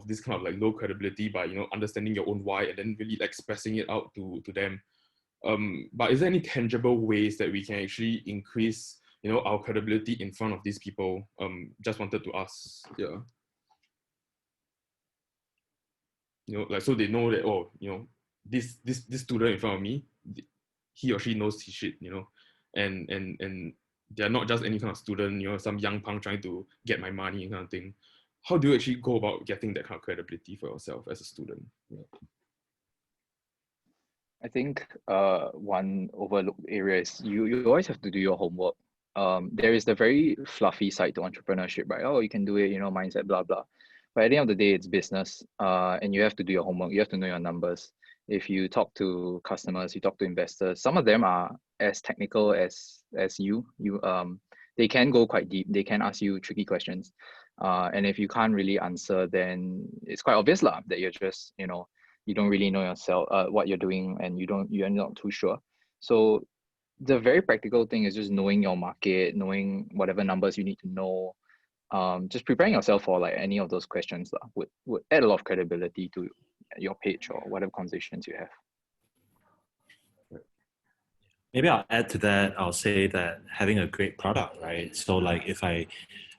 this kind of like low credibility by understanding your own why and then really like expressing it out to them. But is there any tangible ways that we can actually increase our credibility in front of these people? Just wanted to ask. Yeah. Like so they know that, oh, this student in front of me, he or she knows his shit, and they're not just any kind of student, some young punk trying to get my money kind of thing. How do you actually go about getting that kind of credibility for yourself as a student? Yeah. I think one overlooked area is you always have to do your homework. There is the very fluffy side to entrepreneurship, right? Oh, you can do it, mindset, blah, blah. But at the end of the day, it's business, and you have to do your homework. You have to know your numbers. If you talk to customers, you talk to investors, some of them are as technical as you. They can go quite deep. They can ask you tricky questions. And if you can't really answer, then it's quite obvious that you're just, you don't really know yourself, what you're doing, and you're not too sure. So the very practical thing is just knowing your market, knowing whatever numbers you need to know. Just preparing yourself for like any of those questions would add a lot of credibility to your page or whatever conversations you have. Maybe I'll add to that. I'll say that having a great product, right? So like if I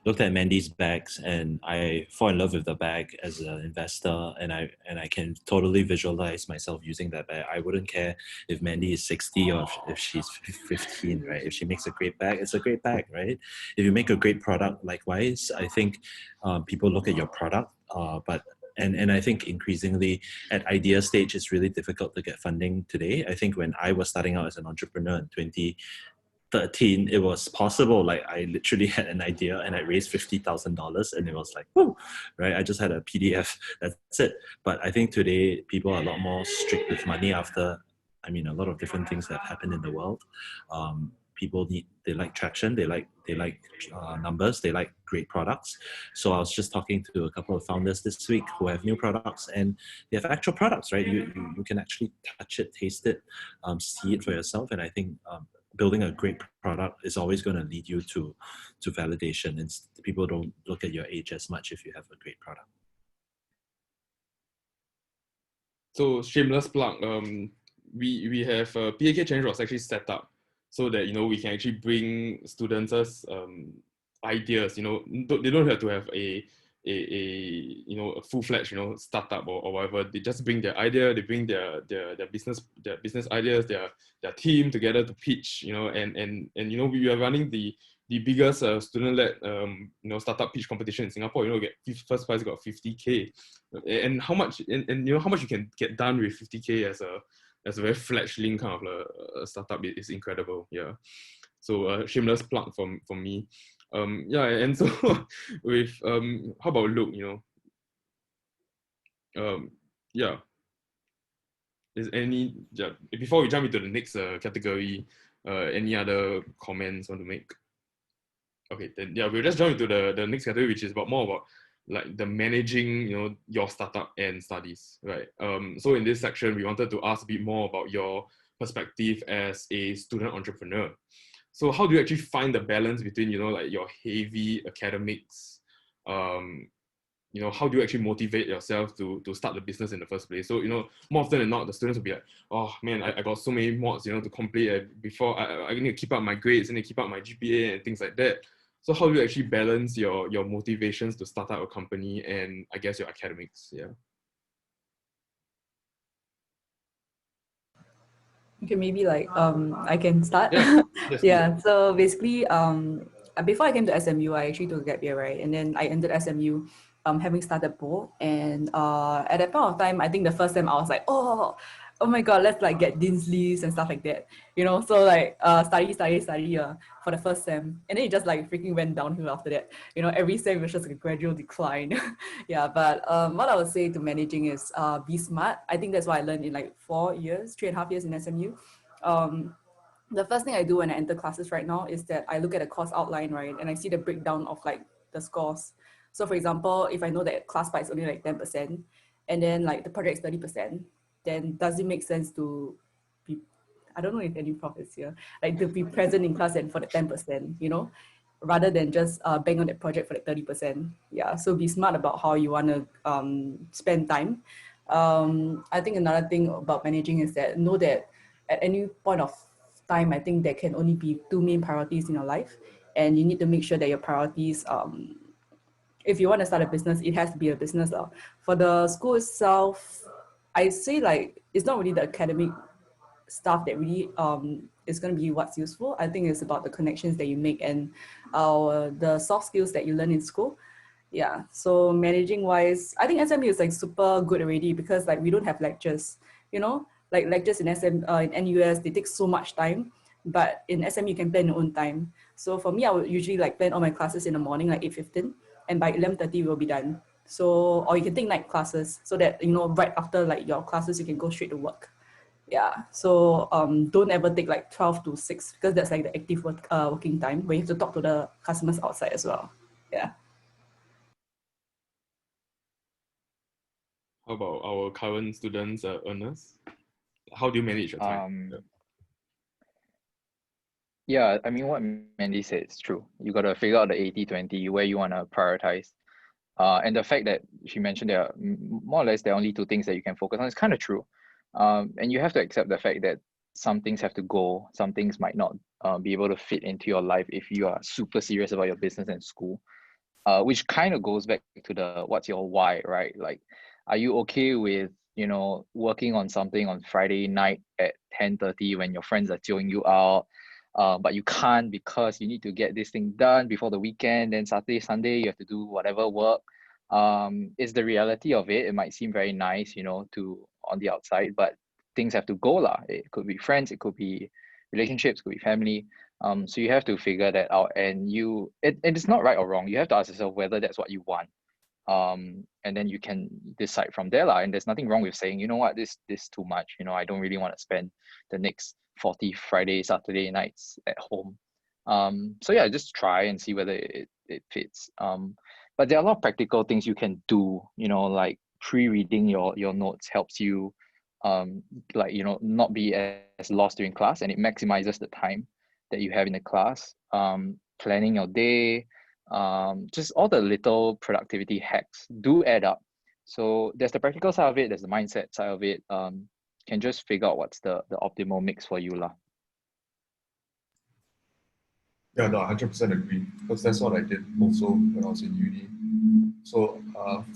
looked at Mandy's bags and I fall in love with the bag as an investor, and I can totally visualize myself using that bag, I wouldn't care if Mandy is 60 or if she's 15, right? If she makes a great bag, it's a great bag, right? If you make a great product, likewise, I think people look at your product, but and I think increasingly at idea stage, it's really difficult to get funding today. I think when I was starting out as an entrepreneur in 2013, it was possible. Like I literally had an idea and I raised $50,000 and it was like, whoo, right? I just had a PDF, that's it. But I think today people are a lot more strict with money after, a lot of different things that have happened in the world. People they like traction, they like numbers, they like great products. So I was just talking to a couple of founders this week who have new products and they have actual products, right? You can actually touch it, taste it, see it for yourself. And I think building a great product is always going to lead you to validation, and people don't look at your age as much if you have a great product. So shameless plug, we have PAK Challenge was actually set up so that we can actually bring students' ideas. They don't have to have a full-fledged startup or whatever. They just bring their idea, they bring their business ideas, their team together to pitch. And we are running the biggest student-led startup pitch competition in Singapore. Get first prize got 50K, and how much how much you can get done with 50K as a very fledgling kind of a startup is incredible. Yeah. So shameless plug from me. Yeah, and so with how about Luke? Yeah. Is any before we jump into the next category, any other comments want to make? Okay, then yeah, we'll just jump into the next category, which is more about like the managing your startup and studies, right? So in this section, we wanted to ask a bit more about your perspective as a student entrepreneur. So how do you actually find the balance between like your heavy academics, how do you actually motivate yourself to start the business in the first place? So more often than not, the students will be like, oh man, I got so many mods to complete before I need to keep up my grades, I need to keep up my GPA and things like that. So how do you actually balance your motivations to start up a company and I guess your academics? Yeah. Okay, maybe like I can start. Yeah. Yes, Yeah. So basically, before I came to SMU, I actually took a gap year, right? And then I entered SMU, having started both. And at that point of time, I think the first time I was like, oh my God, let's like get Dean's list and stuff like that, So like study for the first sem, and then it just like freaking went downhill after that. Every sem was just like a gradual decline. Yeah, but what I would say to managing is be smart. I think that's what I learned in like 3.5 years in SMU. The first thing I do when I enter classes right now is that I look at the course outline, right? And I see the breakdown of like the scores. So for example, if I know that class part is only like 10% and then like the project is 30%, then does it make sense to be I don't know if any prof is here, like to be present in class and for the 10%, you know, rather than just bang on that project for like 30%. Yeah, so be smart about how you want to spend time. I think another thing about managing is that know that at any point of time, I think there can only be two main priorities in your life, and you need to make sure that your priorities, if you want to start a business, it has to be a business. For the school itself, I say like it's not really the academic stuff that really is going to be what's useful. I think it's about the connections that you make and the soft skills that you learn in school. Yeah, so managing wise, I think SMU is like super good already because like we don't have lectures, you know, like lectures in in NUS, they take so much time, but in SMU you can plan your own time. So for me, I would usually like plan all my classes in the morning, like 8:15, and by 11:30 we'll be done. So, or you can take night classes so that, you know, right after like your classes, you can go straight to work. Yeah, so don't ever take like 12 to 6 because that's like the active working time where you have to talk to the customers outside as well. Yeah. How about our current students, Ernest? How do you manage your time? Yeah, I mean, what Mandy said is true. You got to figure out the 80-20, where you want to prioritize. And the fact that she mentioned there are more or less there are only two things that you can focus on is kind of true. And you have to accept the fact that some things have to go, some things might not be able to fit into your life if you are super serious about your business and school. Which kind of goes back to the what's your why, right? Like, are you okay with, you know, working on something on Friday night at 10:30 when your friends are chewing you out, but you can't because you need to get this thing done before the weekend, then Saturday, Sunday, you have to do whatever work. It's the reality of it. It might seem very nice, you know, to on the outside, but things have to go lah. It could be friends, it could be relationships, it could be family. So you have to figure that out, and it's not right or wrong. You have to ask yourself whether that's what you want. And then you can decide from there lah. And there's nothing wrong with saying, you know what, this too much. You know, I don't really want to spend the next 40 Friday, Saturday nights at home. So yeah, just try and see whether it fits. But there are a lot of practical things you can do, you know, like pre-reading your notes helps you like, you know, not be as lost during class, and it maximizes the time that you have in the class. Planning your day, just all the little productivity hacks do add up. So there's the practical side of it, there's the mindset side of it. Can just figure out what's the optimal mix for you lah. Yeah, no, 100% agree. Because that's what I did also when I was in uni. So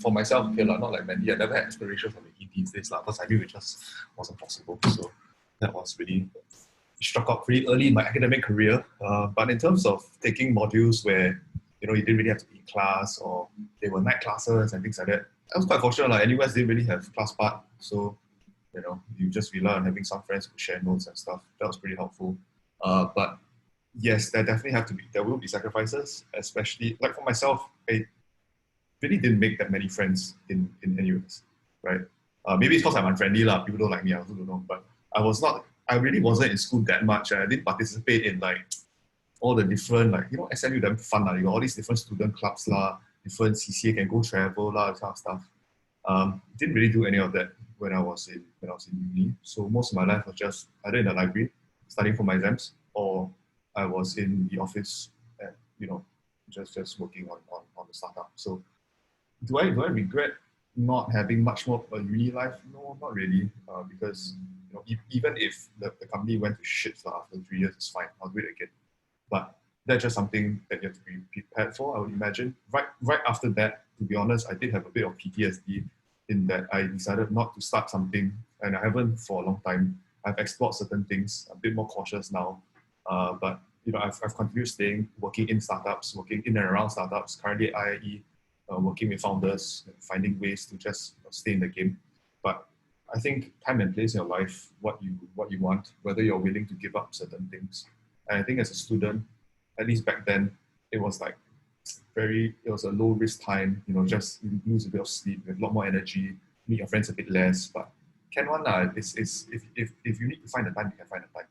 for myself, okay, not like Mandy, I never had aspirations of making these days, because I knew it just wasn't possible. So that was really struck out pretty early in my academic career. But in terms of taking modules where, you know, you didn't really have to be in class or they were night classes and things like that, I was quite fortunate. Like, NUS didn't really have class part. So, you know, you just rely on having some friends who share notes and stuff. That was pretty helpful. But yes, there will be sacrifices, especially like for myself, I really didn't make that many friends in NUS, right? Maybe it's because I'm unfriendly, people don't like me, I also don't know, but I really wasn't in school that much. I didn't participate in like all the different, like, you know, SMU damn fun, you got all these different student clubs, different CCA, can go travel, that kind of stuff. Didn't really do any of that when I was in uni. So most of my life was just either in the library, studying for my exams, or I was in the office and, you know, just working on the startup. So do I regret not having much more of a uni life? No, not really. Because, you know, even if the company went to shit after 3 years, it's fine. I'll do it again. But that's just something that you have to be prepared for, I would imagine. Right after that, to be honest, I did have a bit of PTSD in that I decided not to start something, and I haven't for a long time. I've explored certain things, a bit more cautious now. But, you know, I've continued working in startups, working in and around startups, currently at IIE, working with founders, finding ways to just, you know, stay in the game. But I think time and place in your life, what you want, whether you're willing to give up certain things. And I think as a student, at least back then, it was like it was a low risk time, you know, just you lose a bit of sleep, with a lot more energy, meet your friends a bit less. But can one, if you need to find the time, you can find the time.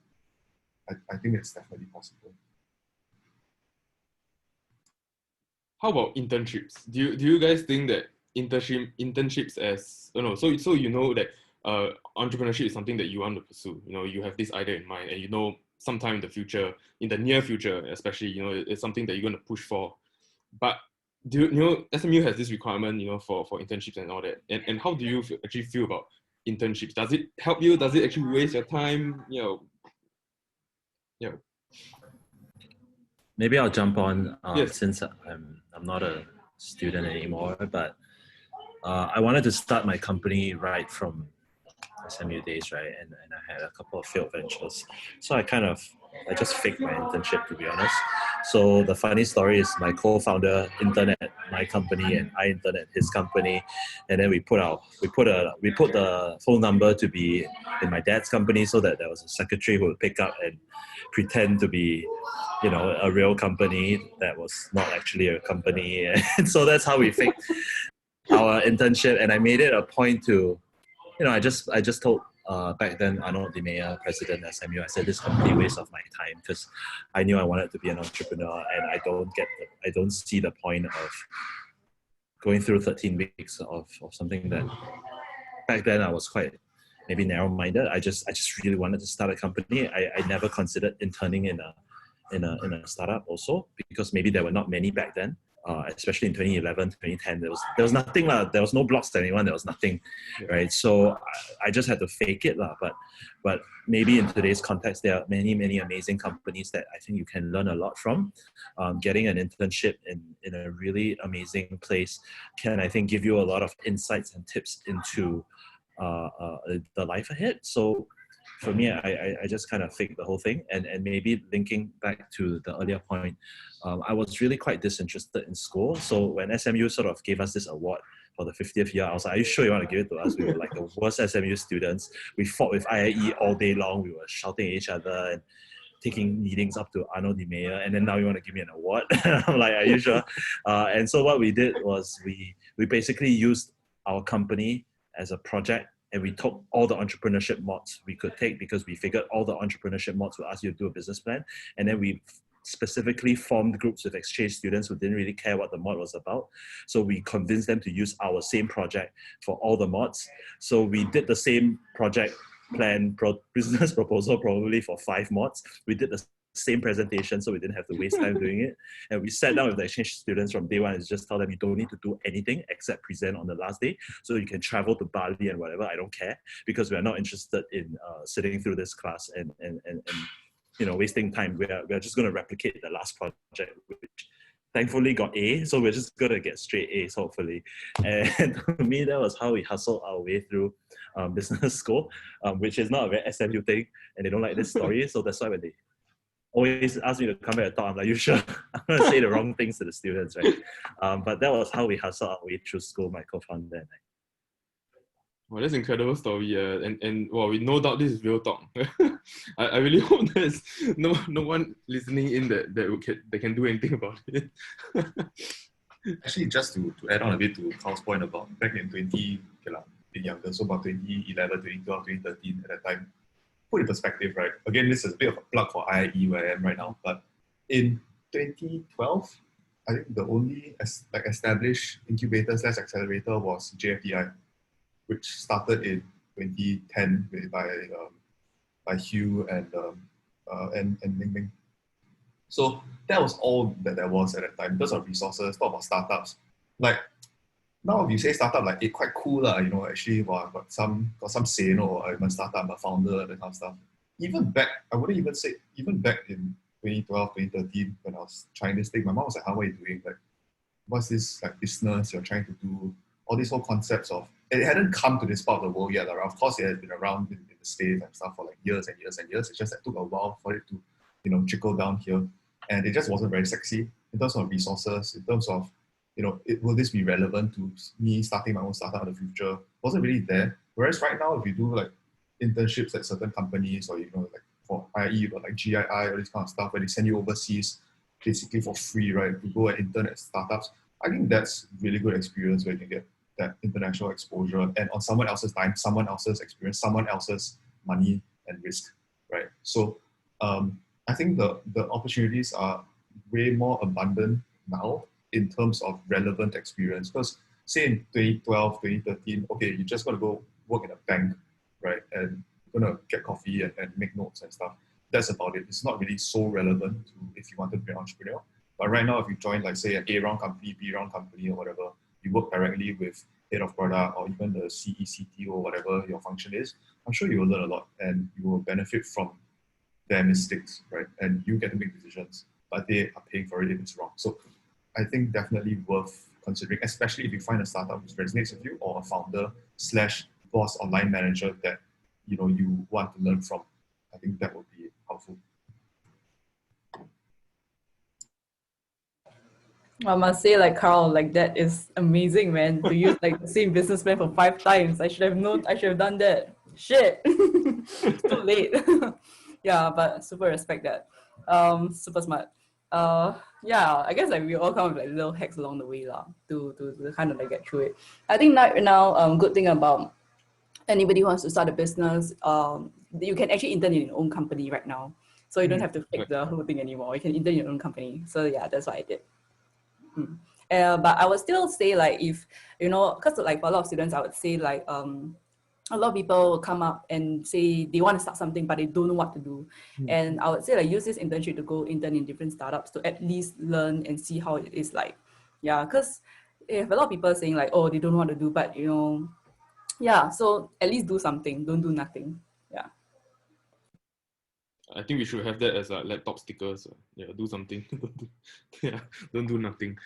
I think it's definitely possible. How about internships? Do you guys think that internships as so you know that entrepreneurship is something that you want to pursue. You have this idea in mind, and sometime in the future, in the near future, especially, it's something that you're going to push for. But SMU has this requirement, for internships and all that. And how do you actually feel about internships? Does it help you? Does it actually waste your time? Maybe I'll jump on Yes. since I'm not a student anymore, but I wanted to start my company right from SMU days, right? And I had a couple of failed ventures. So I just faked my internship, to be honest. So the funny story is my co-founder interned at my company and I interned at his company. And then we put the phone number to be in my dad's company so that there was a secretary who would pick up and pretend to be, a real company that was not actually a company. And so that's how we faked our internship. And I made it a point to, I just told back then Arnold Di Meyer, president of SMU, I said this is a complete waste of my time because I knew I wanted to be an entrepreneur and I don't see the point of going through 13 weeks of something that back then I was quite maybe narrow-minded. I just really wanted to start a company. I never considered interning in a startup also because maybe there were not many back then. Especially in 2011, 2010, there was nothing. There was no blogs to anyone. There was nothing, right? So I just had to fake it. But maybe in today's context, there are many, many amazing companies that I think you can learn a lot from. Getting an internship in a really amazing place can, I think, give you a lot of insights and tips into the life ahead. So for me, I just kind of faked the whole thing. And maybe linking back to the earlier point, I was really quite disinterested in school. So when SMU sort of gave us this award for the 50th year, I was like, are you sure you want to give it to us? We were like the worst SMU students. We fought with IIE all day long. We were shouting at each other and taking meetings up to Arnold Di Meyer. And then now you want to give me an award? I'm like, are you sure? And so what we did was we basically used our company as a project. And we took all the entrepreneurship mods we could take because we figured all the entrepreneurship mods would ask you to do a business plan. And then we specifically formed groups with exchange students who didn't really care what the mod was about. So we convinced them to use our same project for all the mods. So we did the same project plan, business proposal probably for 5 mods. We did the same presentation so we didn't have to waste time doing it. And we sat down with the exchange students from day one and just tell them you don't need to do anything except present on the last day. So you can travel to Bali and whatever, I don't care, because we're not interested in sitting through this class and wasting time. We're just going to replicate the last project, which thankfully got A, so we're just going to get straight A's hopefully. And to me, that was how we hustled our way through business school, which is not a very SMU thing, and they don't like this story. So that's why when they always ask me to come back and talk, I'm like, you sure? I'm going to say the wrong things to the students, right? But that was how we hustled our way through school, my co-founder and I. Well, that's an incredible story, and well, we no doubt this is real talk. I really hope there's no one listening in that can do anything about it. Actually, just to add on a bit to Carl's point about back in a bit younger, so about 2011, 2012, 2013 at that time, put in perspective, right? Again, this is a bit of a plug for IIE where I am right now, but in 2012, I think the only established incubator/accelerator was JFDI, which started in 2010 by Hugh and Ling Ling. So that was all that there was at that time in terms of resources. Talk about startups. Like now, if you say startup, like it's quite cool, actually, wow, got some say, I'm a startup, I'm a founder, that kind of stuff. Even back, I wouldn't even say, even back in 2012, 2013, when I was trying this thing, my mom was like, how are you doing? Like, what's this like business you're trying to do? All these whole concepts of, it hadn't come to this part of the world yet. Like, of course, it has been around in the States and stuff for like years and years and years. It's just that it took a while for it to, trickle down here. And it just wasn't very sexy in terms of resources, in terms of, will this be relevant to me starting my own startup in the future? Wasn't really there. Whereas right now, if you do like internships at certain companies or, like for IE or like GII or this kind of stuff where they send you overseas basically for free, right, to go and intern at startups, I think that's really good experience where you can get that international exposure and on someone else's time, someone else's experience, someone else's money and risk, right? So I think the opportunities are way more abundant now in terms of relevant experience. Because say in 2012, 2013, okay, you just got to go work in a bank right? And you're gonna get coffee and make notes and stuff. That's about it. It's not really so relevant to if you wanted to be an entrepreneur. But right now, if you join, like say, an A round company, B round company, or whatever, you work directly with head of product or even the CECT or whatever your function is, I'm sure you will learn a lot and you will benefit from their mistakes, right? And you get to make decisions, but they are paying for it if it's wrong. So I think definitely worth considering, especially if you find a startup which resonates with you or a founder slash boss or line manager that you want to learn from. I think that would be helpful. I must say, like Carl, like that is amazing, man. To use like the same business plan for 5 times. I should have known. I should have done that. Shit, it's too late. Yeah, but super respect that. Super smart. Yeah, I guess like we all come with like little hacks along the way lah to kind of like get through it. I think right now, good thing about anybody who wants to start a business, you can actually intern in your own company right now. So you don't have to fake the whole thing anymore. You can intern in your own company. So yeah, that's what I did. But I would still say like if, because like for a lot of students, I would say like a lot of people will come up and say they want to start something, but they don't know what to do. And I would say like use this internship to go intern in different startups to at least learn and see how it is like. Yeah, because if a lot of people saying like, oh, they don't know what to do, but yeah, so at least do something, don't do nothing. Yeah. I think we should have that as a laptop stickers. Yeah, do something. Yeah, don't do nothing.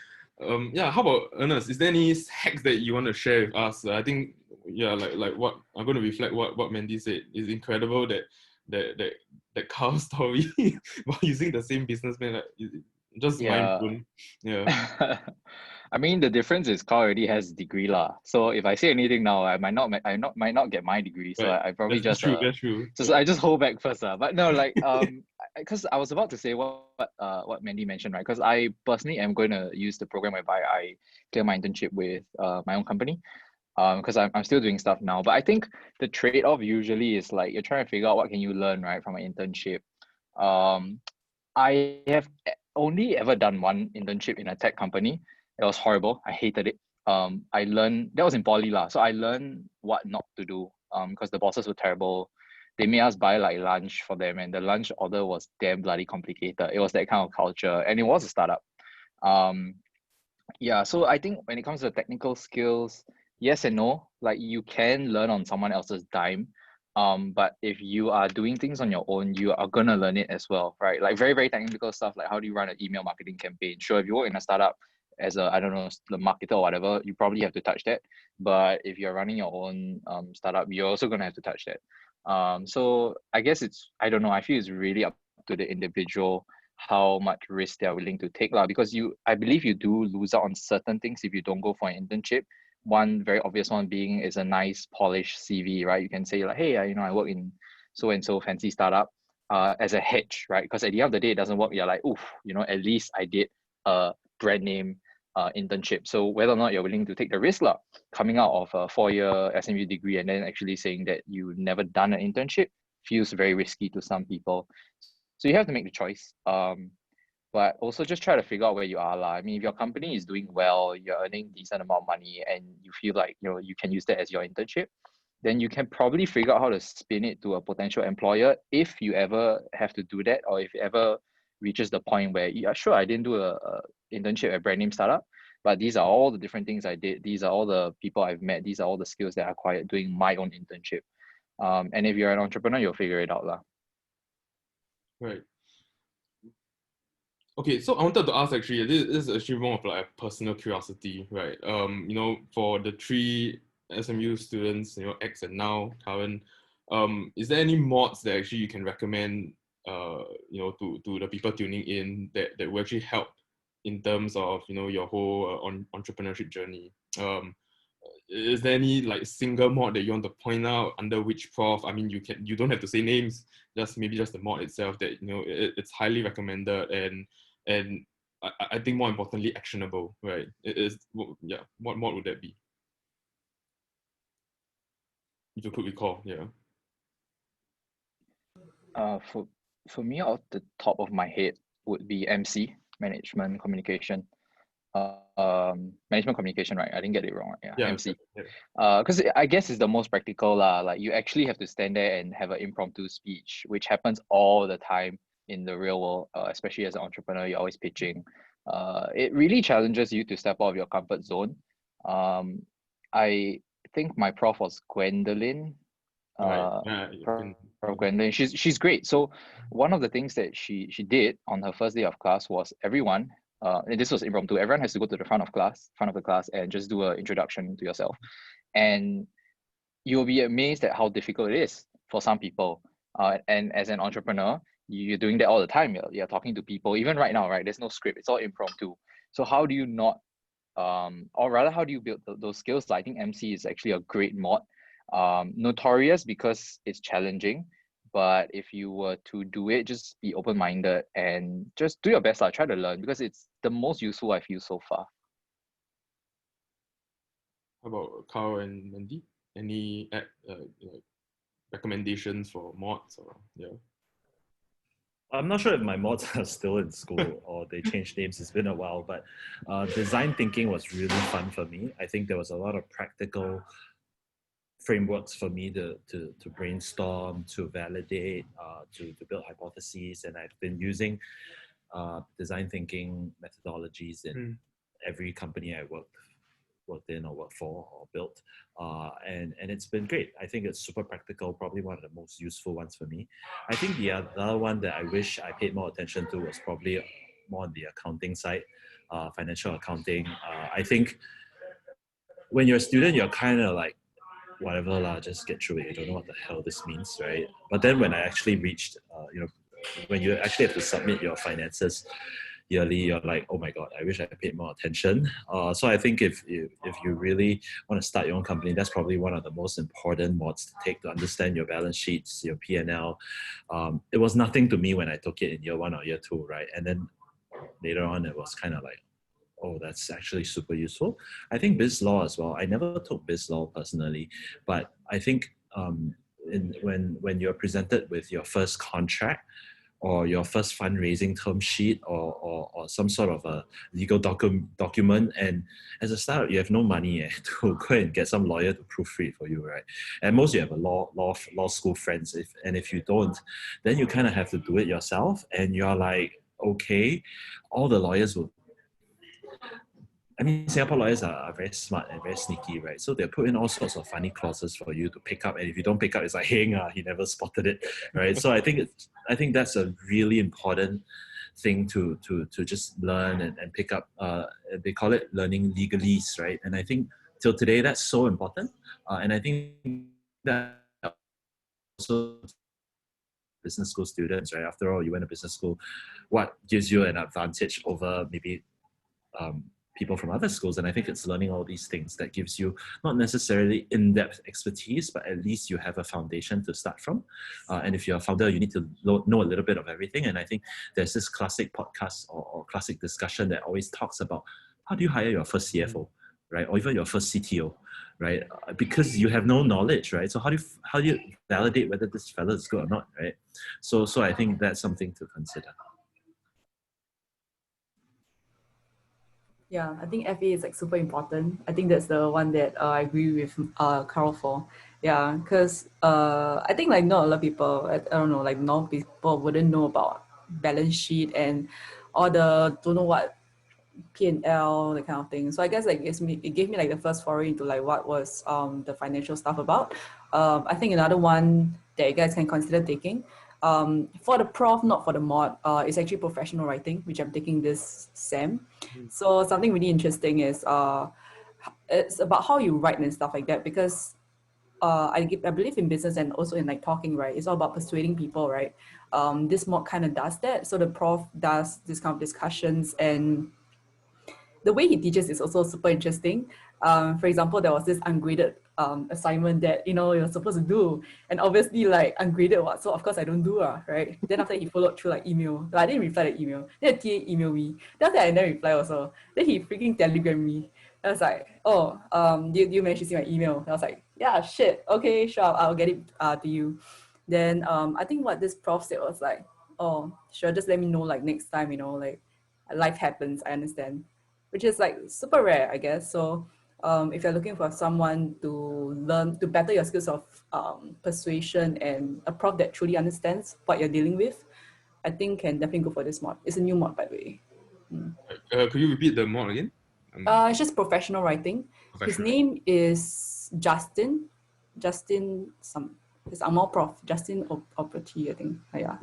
Yeah, how about Ernest? Is there any hacks that you want to share with us? I think like what I'm going to reflect what Mandy said. It's incredible that Carl story while using the same business plan. Like, just mind blown. Yeah. I mean, the difference is Carl already has a degree lah. So if I say anything now, I might not get my degree. So Right. I probably That's true. That's true. I just hold back first lah. But no, like because I was about to say what Mandy mentioned, right? Because I personally am going to use the program whereby I clear my internship with my own company. Because I'm still doing stuff now. But I think the trade-off usually is like you're trying to figure out what can you learn, right, from an internship. I have only ever done one internship in a tech company. It was horrible. I hated it. I learned that was in poly lah. So I learned what not to do. Because the bosses were terrible. They made us buy like lunch for them, and the lunch order was damn bloody complicated. It was that kind of culture, and it was a startup. Yeah. So I think when it comes to technical skills, yes and no. Like you can learn on someone else's dime. But if you are doing things on your own, you are gonna learn it as well, right? Like very, very technical stuff, like how do you run an email marketing campaign? Sure, if you work in a startup as a, I don't know, the marketer or whatever, you probably have to touch that. But if you're running your own startup, you're also gonna have to touch that. So I guess I don't know, I feel it's really up to the individual how much risk they're willing to take lah. Because I believe you do lose out on certain things if you don't go for an internship. One very obvious one being is a nice polished CV, right? You can say like, hey, I work in so and so fancy startup as a hedge, right? Because at the end of the day, it doesn't work. You're like, oof, at least I did a brand name internship. So whether or not you're willing to take the risk lah, coming out of a 4-year SMU degree and then actually saying that you've never done an internship feels very risky to some people. So you have to make the choice. But also just try to figure out where you are lah. I mean, if your company is doing well, you're earning decent amount of money, and you feel like you can use that as your internship, then you can probably figure out how to spin it to a potential employer if you ever have to do that, or if it ever reaches the point where, yeah, sure, I didn't do a internship at brand name startup, but these are all the different things I did. These are all the people I've met. These are all the skills that I acquired doing my own internship. And if you're an entrepreneur, you'll figure it out lah. Right. Okay, so I wanted to ask actually, this is actually more of like a personal curiosity, right? For the 3 SMU students, ex and now current, is there any mods that actually you can recommend, to the people tuning in that will actually help in terms of, your whole entrepreneurship journey? Is there any like single mod that you want to point out under which prof? I mean, you don't have to say names, just maybe just the mod itself that it's highly recommended and I think more importantly actionable, right? It is, yeah. What mod would that be? If you could recall, yeah. For me, off the top of my head would be MC, management communication. management communication, right? I didn't get it wrong, right? Yeah, MC. Yeah. Because I guess it's the most practical lah. Like you actually have to stand there and have an impromptu speech, which happens all the time in the real world, especially as an entrepreneur. You're always pitching. It really challenges you to step out of your comfort zone. I think my prof was Gwendolyn. Right. Yeah, Prof Gwendolyn. She's great. So one of the things that she did on her first day of class was everyone. And this was impromptu. Everyone has to go to the front of the class, and just do an introduction to yourself. And you'll be amazed at how difficult it is for some people. And as an entrepreneur, you're doing that all the time. You're talking to people, even right now, right? There's no script, it's all impromptu. So how do you not, or rather, how do you build those skills? I think MC is actually a great mod. Notorious because it's challenging, but if you were to do it, just be open-minded and just do your best. Try to learn, because it's the most useful I feel so far. How about Carl and Mandy? Any recommendations for mods or yeah? I'm not sure if my mods are still in school or they changed names. It's been a while, but design thinking was really fun for me. I think there was a lot of practical frameworks for me to brainstorm, to validate, to build hypotheses, and I've been using design thinking methodologies in every company I worked in or worked for or built, and it's been great. I think it's super practical, probably one of the most useful ones for me. I think the other one that I wish I paid more attention to was probably more on the accounting side, financial accounting. I think when you're a student, you're kind of like, whatever lah, just get through it. You don't know what the hell this means, right? But then when I actually reached, when you actually have to submit your finances yearly, you're like, oh my God, I wish I paid more attention. So I think if you really want to start your own company, that's probably one of the most important mods to take to understand your balance sheets, your P&L. It was nothing to me when I took it in year 1 or year 2, right? And then later on, it was kind of like, oh, that's actually super useful. I think biz law as well. I never took biz law personally, but I think when you're presented with your first contract or your first fundraising term sheet or some sort of a legal document, and as a startup, you have no money to go and get some lawyer to proofread for you, right? And most you have a law school friends, if you don't, then you kind of have to do it yourself, and you're like, okay, all the lawyers will. I mean, Singapore lawyers are very smart and very sneaky, right? So they put in all sorts of funny clauses for you to pick up, and if you don't pick up, it's like, hey, he never spotted it, right? So I think that's a really important thing to just learn and pick up. They call it learning legalese, right? And I think till today that's so important, and I think that also business school students, right? After all, you went to business school. What gives you an advantage over maybe people from other schools? And I think it's learning all these things that gives you not necessarily in-depth expertise, but at least you have a foundation to start from. And if you're a founder, you need to know a little bit of everything. And I think there's this classic podcast or classic discussion that always talks about how do you hire your first CFO, right? Or even your first CTO, right? Because you have no knowledge, right? So how do you validate whether this fellow is good or not, right? So I think that's something to consider. Yeah, I think FA is like super important. I think that's the one that I agree with Carl for. Yeah, because I think like not a lot of people, I don't know, like normal people wouldn't know about balance sheet and all the don't know what P&L, that kind of thing. So I guess like it gave me like the first foray into like what was the financial stuff about. I think another one that you guys can consider taking for the prof, not for the mod, is actually professional writing, which I'm taking this SEM. So something really interesting is it's about how you write and stuff like that, because I believe in business and also in like talking, right? It's all about persuading people, right? This mod kind of does that. So the prof does this kind of discussions, and the way he teaches is also super interesting. For example, there was this ungraded assignment that you're supposed to do, and obviously like ungraded what, so of course I don't do right. Then after he followed through like email, I didn't reply the email. Then the TA emailed me. Then after I didn't reply also. Then he freaking telegram me. I was like, oh, do you manage to see my email? And I was like, yeah, shit, okay, sure, I'll get it to you. Then I think what this prof said was like, oh, sure, just let me know like next time, like life happens, I understand. which is like super rare, I guess. So if you're looking for someone to learn, to better your skills of persuasion and a prof that truly understands what you're dealing with, I think can definitely go for this mod. It's a new mod, by the way. Could you repeat the mod again? It's just professional writing. His Professional. name is Justin. It's Amor Prof. Justin Operty, I think. Yeah.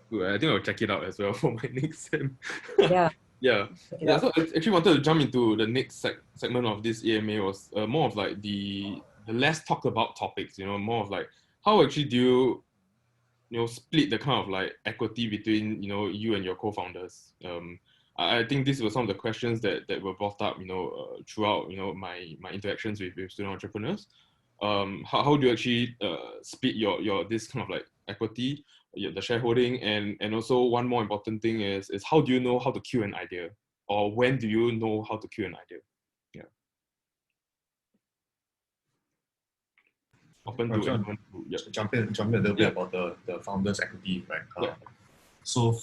Cool. I think I'll check it out as well for my next sem. Yeah. Yeah. Check it Yeah, out. so I actually wanted to jump into the next segment of this AMA was more of like the less talked about topics, more of like how actually do you split the kind of like equity between, you and your co-founders. I think these were some of the questions that were brought up, throughout, my interactions with student entrepreneurs. How do you actually split your this kind of like equity, the shareholding, and also one more important thing is how do you know how to kill an idea, or when do you know how to kill an idea? Yeah. Open to anyone who, yeah. Jump in a little bit about the founder's equity, right? Yeah. So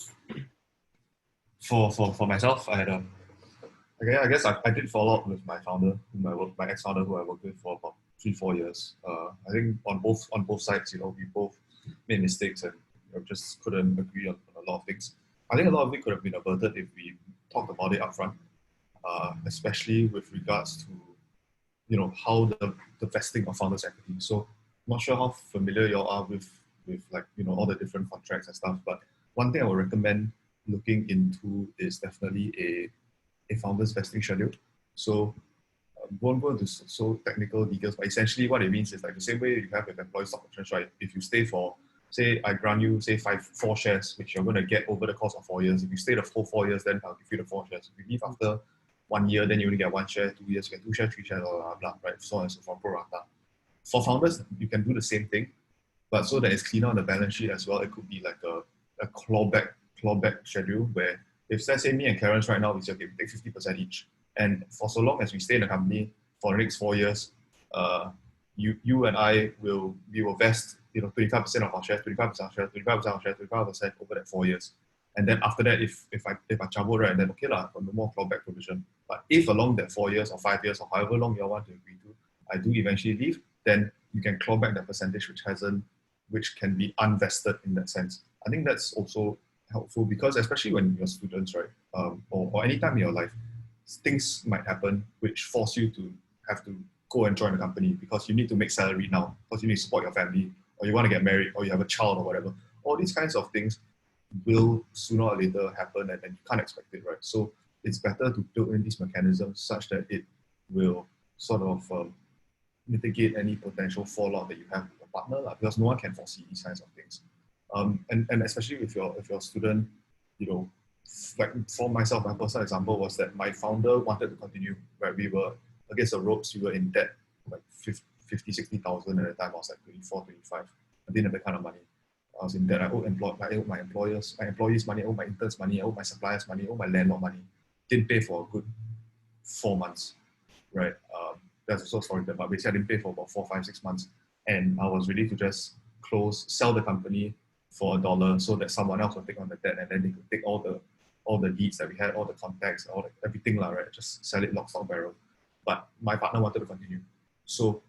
for myself, I had I guess I did follow up with my founder, my ex-founder, who I worked with for about 3-4 years. I think on both sides, we both made mistakes and just couldn't agree on a lot of things. I think a lot of it could have been averted if we talked about it upfront, especially with regards to how the vesting of founders' equity. So I'm not sure how familiar you all are with like all the different contracts and stuff, but one thing I would recommend looking into is definitely a founder's vesting schedule. So won't go into so technical details, but essentially what it means is like the same way you have with employee stock options, right? If you stay for, say, I grant you, say, 4 shares, which you're going to get over the course of 4 years. If you stay the whole 4 years, then I'll give you the 4 shares. If you leave after 1 year, then you only get 1 share, 2 years, you get 2 shares, 3 shares, blah, blah, blah, right? So on and so forth, pro rata. For founders, you can do the same thing, but so that it's cleaner on the balance sheet as well, it could be like a clawback schedule where if, let's say, me and Clarence right now, we say, okay, we take 50% each. And for so long as we stay in the company for the next 4 years, you and I will vest 25% of our shares, 25% of our shares, 25% of our shares, 25% over that 4 years. And then after that, if I trouble, right, then okay lah, no more clawback provision. But if along that 4 years or 5 years or however long you want to agree to, I do eventually leave, then you can claw back that percentage which can be unvested in that sense. I think that's also helpful because especially when you're students, right, or any time in your life, things might happen which force you to have to go and join a company because you need to make salary now, because you need to support your family, or you want to get married, or you have a child, or whatever. All these kinds of things will sooner or later happen, and you can't expect it, right? So it's better to build in these mechanisms such that it will sort of mitigate any potential fallout that you have with your partner, because no one can foresee these kinds of things. And especially if you're a student, like for myself, my personal example was that my founder wanted to continue, right? We were against the ropes, we were in debt, like 50, 60,000 at the time. I was like 24, 25. I didn't have that kind of money. I was in debt. I owed my employees money, I owed my interns money, I owed my suppliers money, I owed my landlord money. Didn't pay for a good 4 months, right? That's also story, but basically I didn't pay for about 4, 5, 6 months. And I was ready to just sell the company for $1 so that someone else would take on the debt, and then they could take all the leads that we had, all the contacts, everything, right? Just sell it lock, stock, barrel. But my partner wanted to continue. So,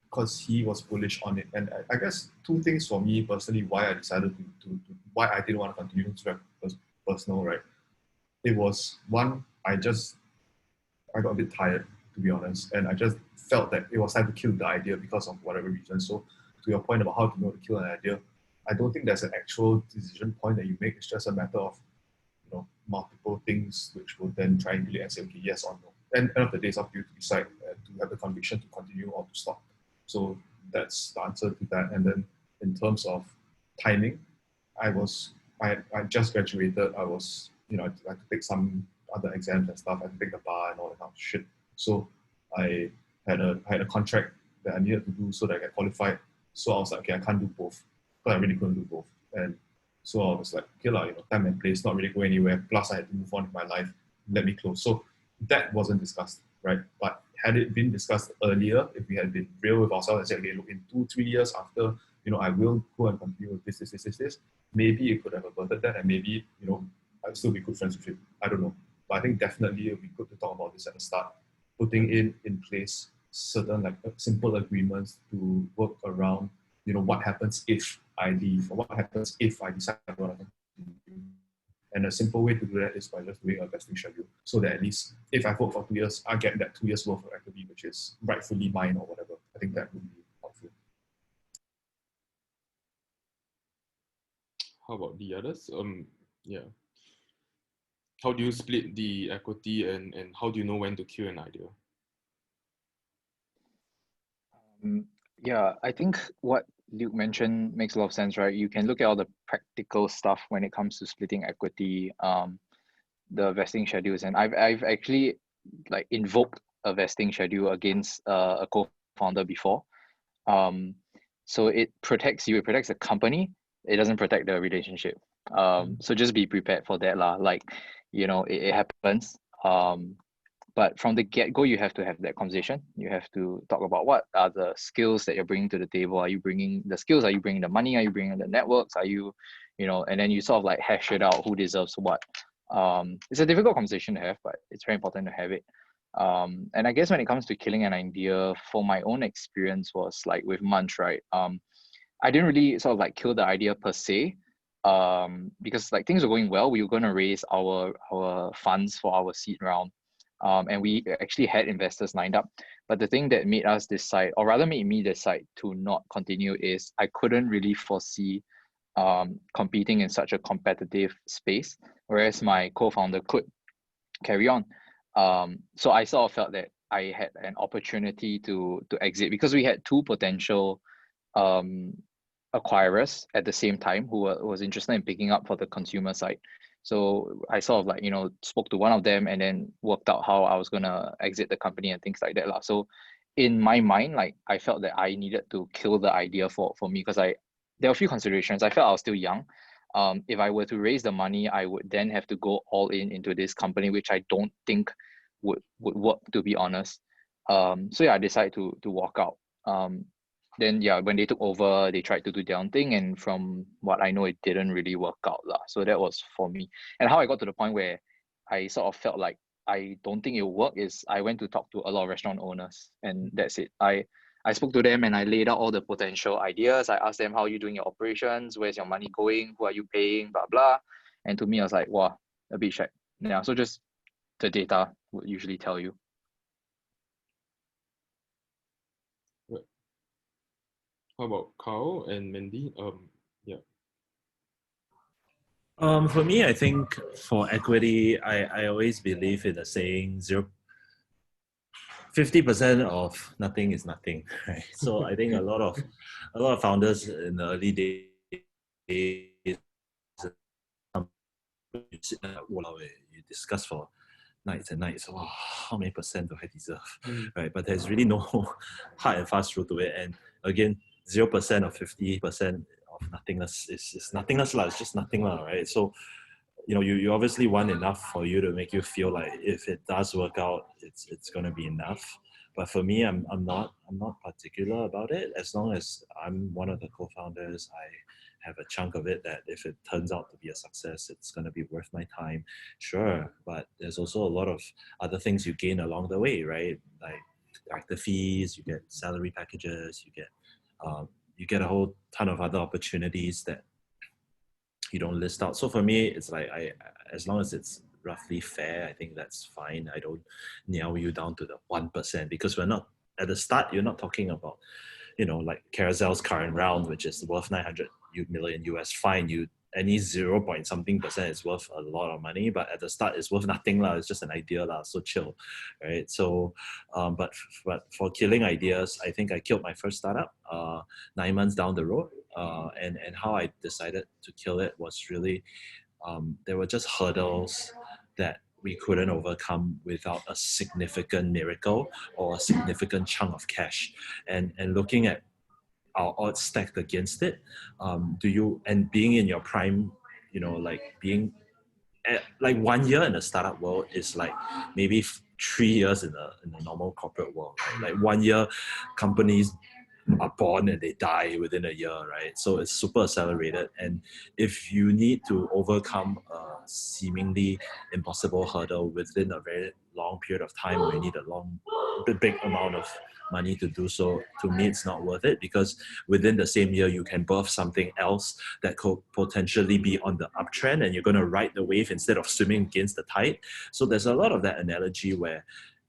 because he was bullish on it. And I guess 2 things for me personally why I decided to why I didn't want to continue. It's very personal, right? It was one, I got a bit tired, to be honest, and I just felt that it was time to kill the idea because of whatever reason. So to your point about how to know to kill an idea, I don't think there's an actual decision point that you make. It's just a matter of multiple things which will then triangulate and say, okay, yes or no. And end of the day, it's up to you to decide to have the conviction to continue or to stop. So that's the answer to that. And then in terms of timing, I just graduated. I was, I had to take some other exams and stuff. I had to take the bar and all that kind of shit. So I had a contract that I needed to do so that I get qualified. So I was like, okay, I can't do both. But I really couldn't do both. And so I was like, okay, time and place, not really go anywhere. Plus, I had to move on with my life. Let me close. So that wasn't discussed, right? But had it been discussed earlier, if we had been real with ourselves and said, okay, look, in 2-3 years after, I will go and continue with this, maybe it could have averted that, and maybe, I'd still be good friends with him. I don't know. But I think definitely it would be good to talk about this at the start, putting in place certain like simple agreements to work around, what happens if I leave, or what happens if I decide what I want to do. And a simple way to do that is by just doing a vesting schedule, so that at least if I vote for 2 years, I get that 2 years worth of equity, which is rightfully mine or whatever. I think that would be helpful. How about the others? Yeah. How do you split the equity, and how do you know when to kill an idea? Yeah, I think what Luke mentioned makes a lot of sense, right? You can look at all the practical stuff when it comes to splitting equity, the vesting schedules, and I've actually like invoked a vesting schedule against a co-founder before. So it protects you, it protects the company, it doesn't protect the relationship. So just be prepared for that lah. Like, it happens. But from the get-go, you have to have that conversation. You have to talk about what are the skills that you're bringing to the table. Are you bringing the skills? Are you bringing the money? Are you bringing the networks? Are you, and then you sort of like hash it out, who deserves what. It's a difficult conversation to have, but it's very important to have it. And I guess when it comes to killing an idea, for my own experience was like with Munch, right? I didn't really sort of like kill the idea per se, because like things were going well. We were going to raise our funds for our seed round. And we actually had investors lined up. But the thing that made us decide, or rather made me decide to not continue, is I couldn't really foresee competing in such a competitive space, whereas my co-founder could carry on. So I sort of felt that I had an opportunity to exit, because we had two potential acquirers at the same time who was interested in picking up for the consumer side. So I sort of like, spoke to one of them and then worked out how I was going to exit the company and things like that. So in my mind, like I felt that I needed to kill the idea for me, because there were a few considerations. I felt I was still young. If I were to raise the money, I would then have to go all into this company, which I don't think would work, to be honest. So yeah, I decided to walk out. Then yeah, when they took over, they tried to do their own thing, and from what I know, it didn't really work out lah. So that was for me. And how I got to the point where I sort of felt like I don't think it will work is I went to talk to a lot of restaurant owners, and that's it. I spoke to them and I laid out all the potential ideas. I asked them, how are you doing your operations? Where's your money going? Who are you paying? Blah blah. And to me, I was like, wow, a bit shit. Yeah. So just the data would usually tell you. How about Carl and Mandy? Yeah. For me, I think for equity, I always believe in the saying 50% of nothing is nothing, right? So I think a lot of founders in the early days, you discuss for nights and nights. Wow, how many percent do I deserve, right? But there's really no hard and fast rule to it. And again, 0% or 50% of nothingness is nothingness lah. It's just nothing lah, right? So you obviously want enough for you to make you feel like if it does work out, it's going to be enough. But for me, I'm not particular about it. As long as I'm one of the co-founders, I have a chunk of it that if it turns out to be a success, it's going to be worth my time. Sure, but there's also a lot of other things you gain along the way, right? Like director fees, you get salary packages, you get a whole ton of other opportunities that you don't list out. So for me, it's like as long as it's roughly fair, I think that's fine. I don't nail you down to the 1%, because we're not at the start. You're not talking about, like Carousel's current round, which is worth 900 million US. Fine, you any 0 point something percent is worth a lot of money, but at the start it's worth nothing lah. It's just an idea lah. So chill, right? So, but for killing ideas, I think I killed my first startup 9 months down the road. And how I decided to kill it was really, there were just hurdles that we couldn't overcome without a significant miracle or a significant chunk of cash. And looking at our odds stacked against it, and being in your prime, like being like 1 year in the startup world is like maybe 3 years in the normal corporate world, right? Like 1 year, companies are born and they die within a year, right? So it's super accelerated. And if you need to overcome a seemingly impossible hurdle within a very long period of time, or you need a big amount of money to do so, to me, it's not worth it, because within the same year, you can birth something else that could potentially be on the uptrend, and you're going to ride the wave instead of swimming against the tide. So there's a lot of that analogy where,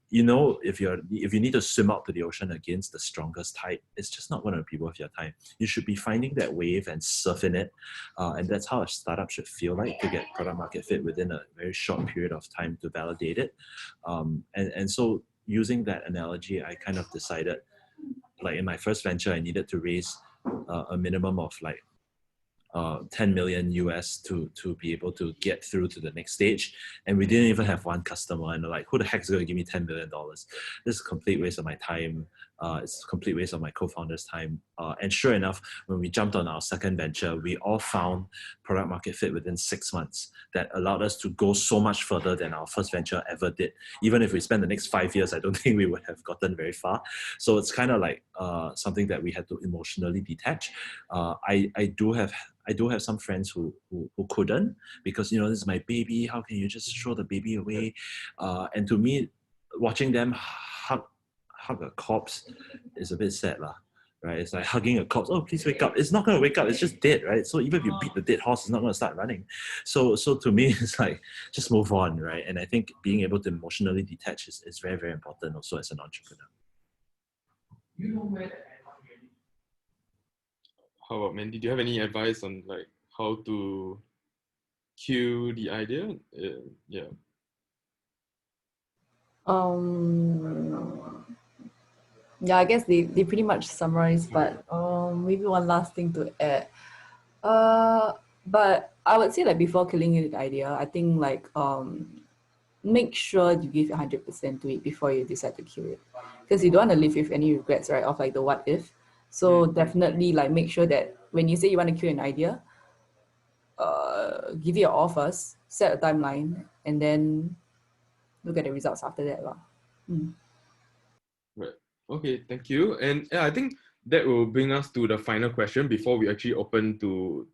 you know, if you need to swim out to the ocean against the strongest tide, it's just not going to be worth your time. You should be finding that wave and surfing it, and that's how a startup should feel like, to get product market fit within a very short period of time to validate it. And so using that analogy, I kind of decided, like in my first venture, I needed to raise a minimum of like 10 million US to be able to get through to the next stage. And we didn't even have one customer, and like, who the heck is going to give me $10 million? This is a complete waste of my time. It's a complete waste of my co-founder's time. And sure enough, when we jumped on our second venture, we all found product market fit within 6 months that allowed us to go so much further than our first venture ever did. Even if we spent the next 5 years, I don't think we would have gotten very far. So it's kind of like something that we had to emotionally detach. I do have some friends who couldn't, because, you know, this is my baby. How can you just throw the baby away? And to me, watching them hug a corpse is a bit sad, lah. Right? It's like hugging a corpse. Oh, please wake up. It's not going to wake up. It's just dead, right? So even if you beat the dead horse, it's not going to start running. So to me, it's like, just move on, right? And I think being able to emotionally detach is very, very important also as an entrepreneur. How about Mandy? Do you have any advice on like how to cue the idea? Yeah. Yeah, I guess they pretty much summarized, but maybe one last thing to add. But I would say, like, before killing the idea, I think like make sure you give 100% to it before you decide to kill it, because you don't want to live with any regrets, right? Of like the what if. So definitely, like, make sure that when you say you want to kill an idea, give it your all first, set a timeline, and then look at the results after that. Right. Okay, thank you. And yeah, I think that will bring us to the final question before we actually open to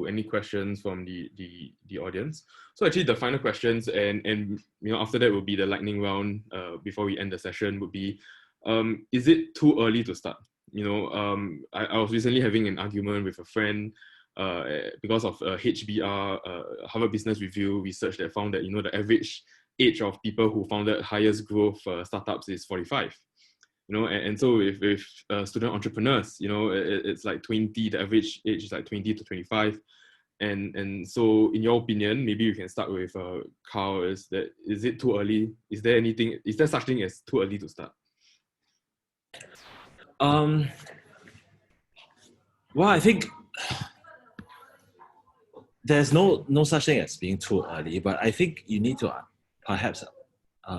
any questions from the audience. So actually the final questions, and you know, after that will be the lightning round before we end the session, would be, is it too early to start? You know, I was recently having an argument with a friend because of HBR, Harvard Business Review research that found that, you know, the average age of people who founded highest growth startups is 45. You know, and so with student entrepreneurs, you know, it's like 20, the average age is like 20 to 25. And so in your opinion, maybe you can start with Carl, is it too early? Is there such thing as too early to start? Well, I think there's no such thing as being too early, but I think you need to perhaps,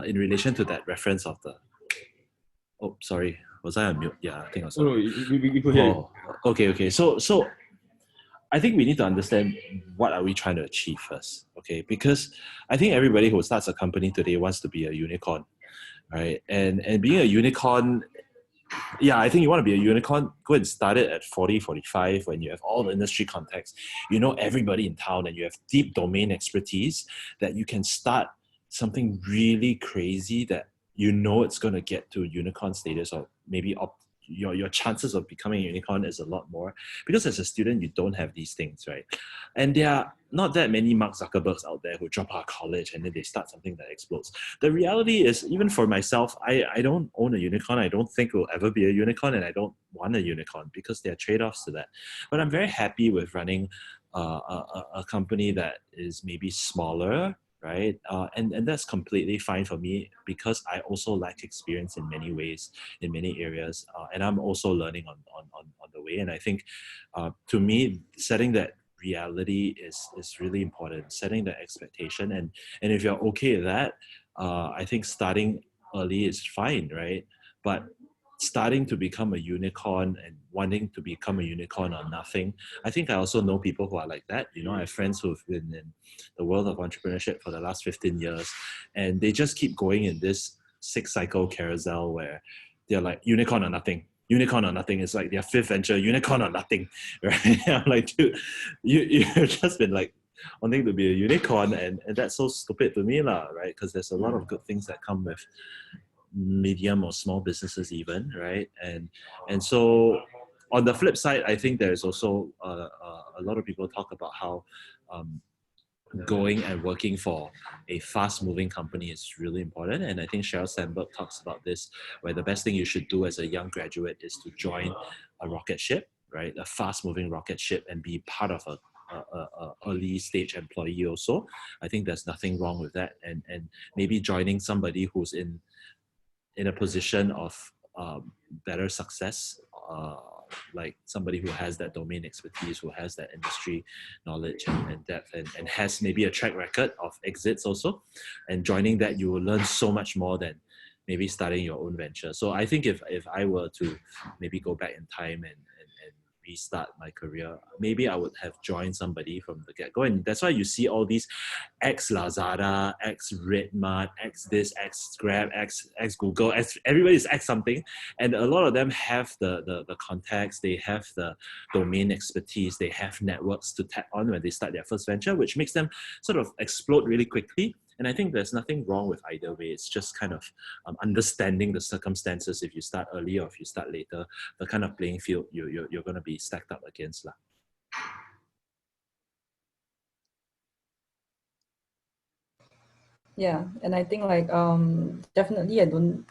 in relation to that reference of the, oh, sorry, was I on mute? Yeah, I think I was. Oh, no, we could hear you. Okay. So I think we need to understand, what are we trying to achieve first, okay? Because I think everybody who starts a company today wants to be a unicorn, right? And being a unicorn, yeah, I think you want to be a unicorn, go and start it at 40, 45, when you have all the industry context, you know everybody in town, and you have deep domain expertise, that you can start something really crazy that you know it's going to get to unicorn status, or maybe your chances of becoming a unicorn is a lot more, because as a student, you don't have these things, right? And there are not that many Mark Zuckerbergs out there who drop out of college and then they start something that explodes. The reality is, even for myself, I don't own a unicorn. I don't think will ever be a unicorn, and I don't want a unicorn, because there are trade-offs to that. But I'm very happy with running a company that is maybe smaller, right? And that's completely fine for me, because I also lack experience in many ways, in many areas, and I'm also learning on the way. And I think, to me, setting that reality is really important, setting the expectation, and if you're okay with that, I think starting early is fine, right? But starting to become a unicorn and wanting to become a unicorn or nothing, I think I also know people who are like that. You know, I have friends who've been in the world of entrepreneurship for the last 15 years, and they just keep going in this 6-cycle carousel where they're like unicorn or nothing, unicorn or nothing. It's like their fifth venture, unicorn or nothing, right? I'm like, dude, you've just been like wanting to be a unicorn, and that's so stupid to me, lah, right? Because there's a lot of good things that come with medium or small businesses even, right? And so on the flip side, I think there's also a lot of people talk about how going and working for a fast-moving company is really important. And I think Sheryl Sandberg talks about this, where the best thing you should do as a young graduate is to join a rocket ship, right? A fast-moving rocket ship, and be part of a early stage employee also. I think there's nothing wrong with that. And maybe joining somebody who's in a position of better success, like somebody who has that domain expertise, who has that industry knowledge and depth, and has maybe a track record of exits also. And joining that, you will learn so much more than maybe starting your own venture. So I think if I were to maybe go back in time and restart my career, maybe I would have joined somebody from the get-go. And that's why you see all these ex-Lazada, ex-Redmart, ex-this, ex-Grab, ex-Google, everybody's ex something. And a lot of them have the contacts, they have the domain expertise, they have networks to tap on when they start their first venture, which makes them sort of explode really quickly. And I think there's nothing wrong with either way. It's just kind of understanding the circumstances. If you start early or if you start later, the kind of playing field you're going to be stacked up against. Yeah, and I think like definitely I don't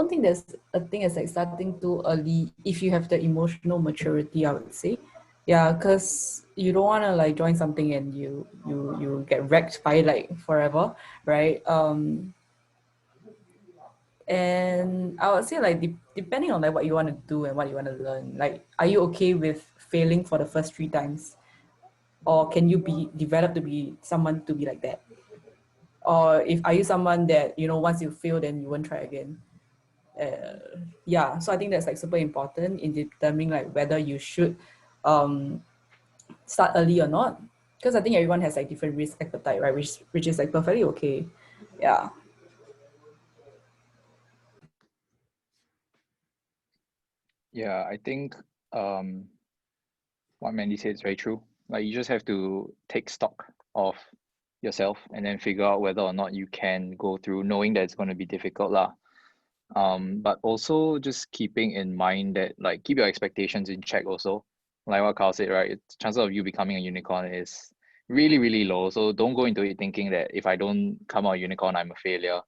think there's a thing as like starting too early if you have the emotional maturity, I would say. Yeah, because you don't want to like join something and you get wrecked by like forever, right? And I would say like depending on like what you want to do and what you want to learn, like are you okay with failing for the first 3 times, or can you be developed to be someone to be like that? Or if are you someone that, you know, once you fail then you won't try again? Yeah, so I think that's like super important in determining like whether you should start early or not, because I think everyone has like different risk appetite, right? Which is like perfectly okay. Yeah. Yeah, I think what Mandy said is very true. Like you just have to take stock of yourself and then figure out whether or not you can go through, knowing that it's going to be difficult lah. But also just keeping in mind that like keep your expectations in check also. Like what Carl said, right? Chances of you becoming a unicorn is really, really low. So don't go into it thinking that if I don't come out a unicorn, I'm a failure.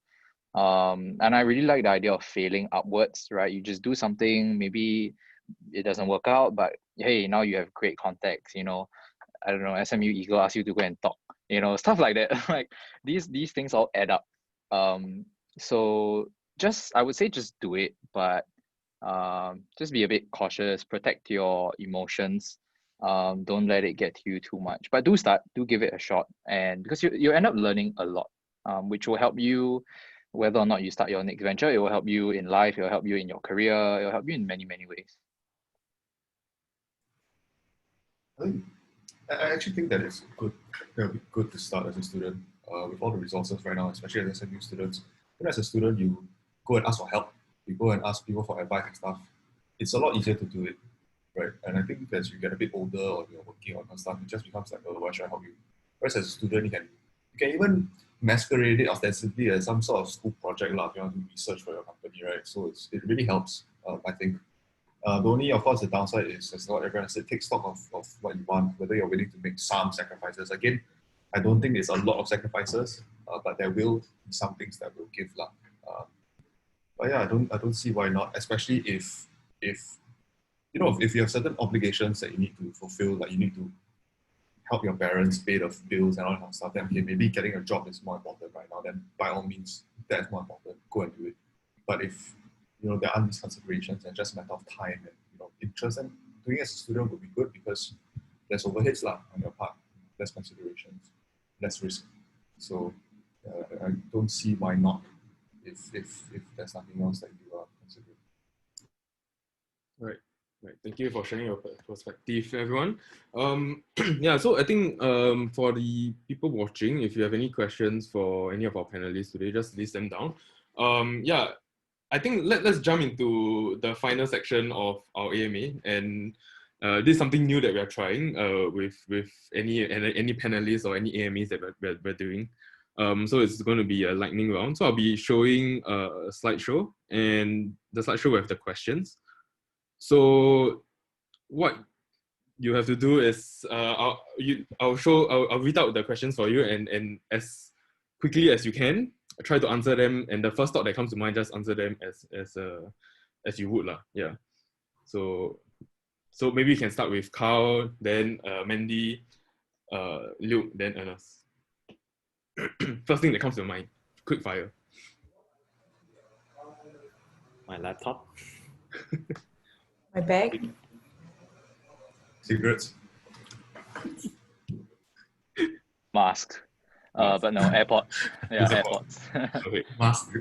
And I really like the idea of failing upwards, right? You just do something, maybe it doesn't work out, but hey, now you have great contacts, you know. I don't know, SMU Eagle asks you to go and talk, you know, stuff like that. Like these things all add up. So just I would say just do it, but just be a bit cautious, protect your emotions. Don't let it get to you too much. But do start, do give it a shot, and because you end up learning a lot, which will help you whether or not you start your next venture. It will help you in life, it will help you in your career, it will help you in many, many ways. I actually think that it's good. That would be good to start as a student with all the resources right now, especially as SMU students. When as a student, you go and ask for help. You go and ask people for advice and stuff. It's a lot easier to do it, right? And I think as you get a bit older or you're working on stuff, it just becomes like, oh, why should I help you? Whereas as a student, you can even masquerade it ostensibly as some sort of school project if you want to do research for your company, right? So it really helps, I think. The only, of course, the downside is, as what everyone said, take stock of what you want, whether you're willing to make some sacrifices. Again, I don't think there's a lot of sacrifices, but there will be some things that will give luck. But yeah, I don't see why not, especially if you know, if you have certain obligations that you need to fulfill, like you need to help your parents pay the bills and all that kind of stuff, then okay, maybe getting a job is more important right now, then by all means, that's more important. Go and do it. But if you know there aren't these considerations and just a matter of time and interest, and doing it as a student would be good because less overheads on your part, less considerations, less risk. So I don't see why not if there's nothing else that you are considering. Right. Thank you for sharing your perspective, everyone. Yeah, so I think for the people watching, if you have any questions for any of our panelists today, just list them down. Yeah, I think let's jump into the final section of our AMA, and this is something new that we are trying with any panelists or any AMAs that we're doing. So it's going to be a lightning round. So I'll be showing a slideshow, and the slideshow will have the questions. So what you have to do is I'll read out the questions for you, and as quickly as you can, try to answer them. And the first thought that comes to mind, just answer them as you would lah. Yeah. So maybe you can start with Carl, then Mandy, Luke, then Ernest. First thing that comes to mind, quick fire. My laptop. My bag. Cigarettes. Mask. But no, AirPods. Yeah, AirPods. Okay. Mask.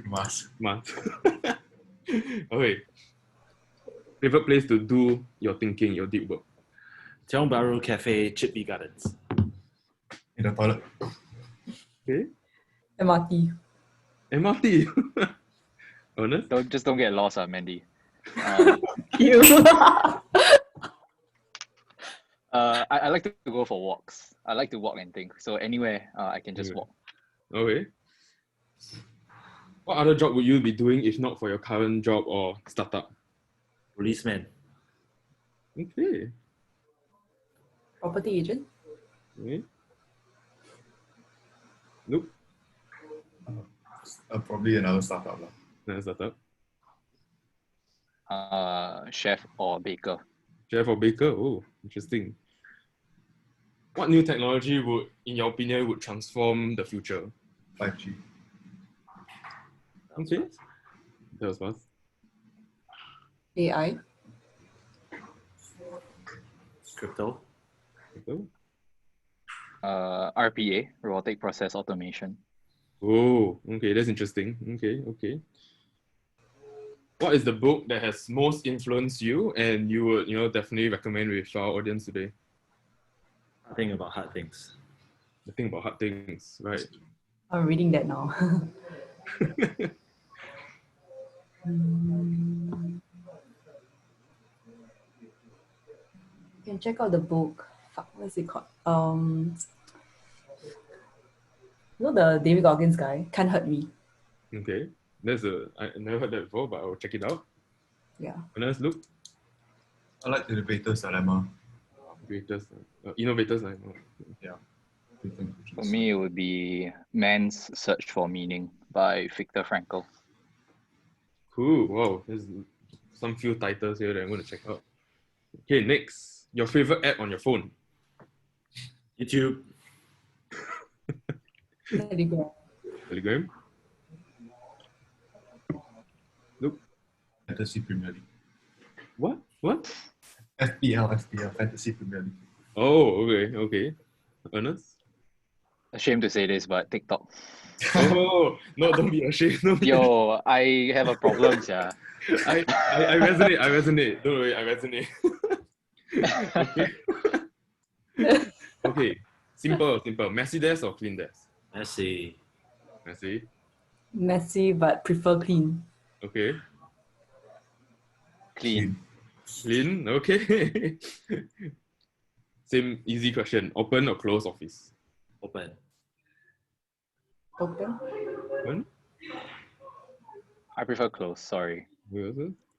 Okay. Favorite place to do your thinking, your deep work? Tiong Bahru Cafe, Chippy Gardens. In the toilet. Okay. MRT. MRT. Honest? Don't get lost, Mandy. You. I like to go for walks. I like to walk and think. So anywhere I can just walk. Okay. What other job would you be doing if not for your current job or startup? Policeman. Okay. Property agent. Okay. Nope. Probably another startup. Another startup. Chef or baker. Chef or baker? Oh, interesting. What new technology would, in your opinion, would transform the future? 5G. Okay. That was fast. AI. Crypto. RPA, robotic process automation. Oh, okay, that's interesting. Okay. What is the book that has most influenced you and you would, definitely recommend with our audience today? Think about hard things. The thing about hard things, right? I'm reading that now. You can check out the book. Fuck, what is it called? The David Goggins guy, Can't Hurt Me. Okay, I never heard that before, but I will check it out. Yeah. Ernest, look. I like the Innovator's Dilemma. Innovators. Yeah. For me, it would be Man's Search for Meaning by Viktor Frankl. Cool. Wow, there's some few titles here that I'm going to check out. Okay, next, your favorite app on your phone? YouTube. Telegram. Look. Fantasy Premier League. What? FPL, Fantasy Premier League. Oh, okay. Ernest? Ashamed to say this, but TikTok. Oh, no, don't be ashamed. Yo, I have a problem, yeah. I resonate. Don't worry, I resonate. Okay. Simple. Messy desk or clean desk? Messy. Messy, but prefer clean. Okay. Clean. Okay. Same easy question. Open or close office? Open. Open? I prefer close, sorry.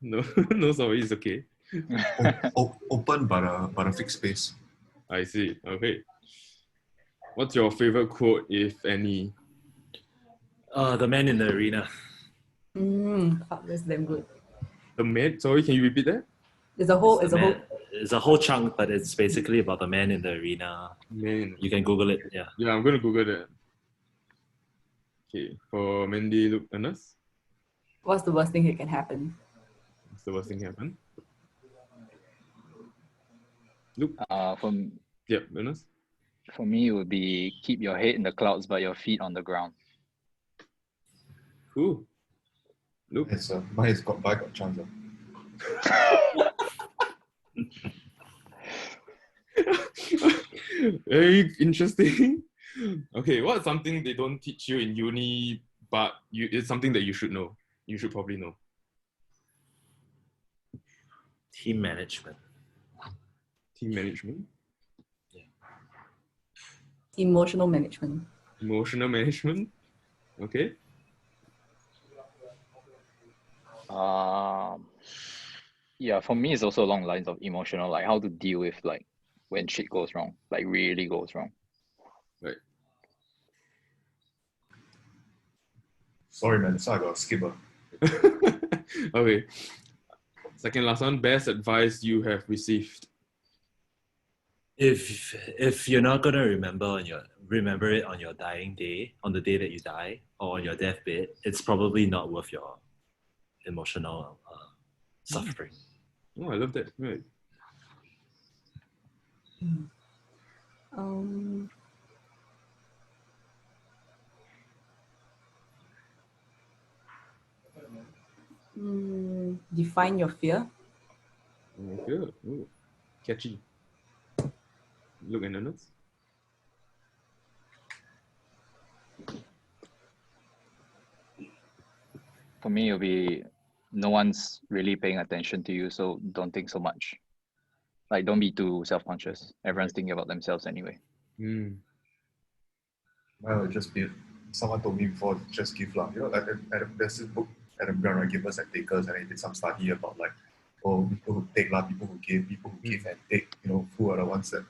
No, sorry, it's okay. Open, but a fixed space. I see. Okay. What's your favorite quote, if any? The Man in the Arena. Fuck, that's damn good. The man? Sorry, can you repeat that? It's a whole chunk, but it's basically about the man in the arena. Man. You can Google it. Yeah. Yeah, I'm going to Google that. Okay. For Mandy, look, Ernest? What's the worst thing that can happen? What's the worst thing happen? Look. Ernest? For me, it would be keep your head in the clouds but your feet on the ground. Cool. Look. Mine is got by got chance. Very interesting. Okay, what's something they don't teach you in uni, but it's something that you should know? You should probably know. Team management. Team management. Emotional management. Emotional management. Okay. Yeah, for me, it's also along the lines of emotional, like how to deal with like when shit goes wrong, like really goes wrong. Right. Sorry, man. So I got to skip. Okay. Second last one. Best advice you have received. If you're not gonna remember it on your dying day, on the day that you die, or on your deathbed, it's probably not worth your emotional suffering. Oh, I love that. Right. Um, define your fear. Okay. Ooh, catchy. Look at the notes. For me, it'll be no one's really paying attention to you, so don't think so much. Like, don't be too self-conscious. Everyone's thinking about themselves anyway. Mm. Well, it just be someone told me before, just give lah. You know, like there's this book, Adam Grant, right, Givers and Takers, and he did some study about like, oh, people who take lah, people who give and take, you know, who are the ones that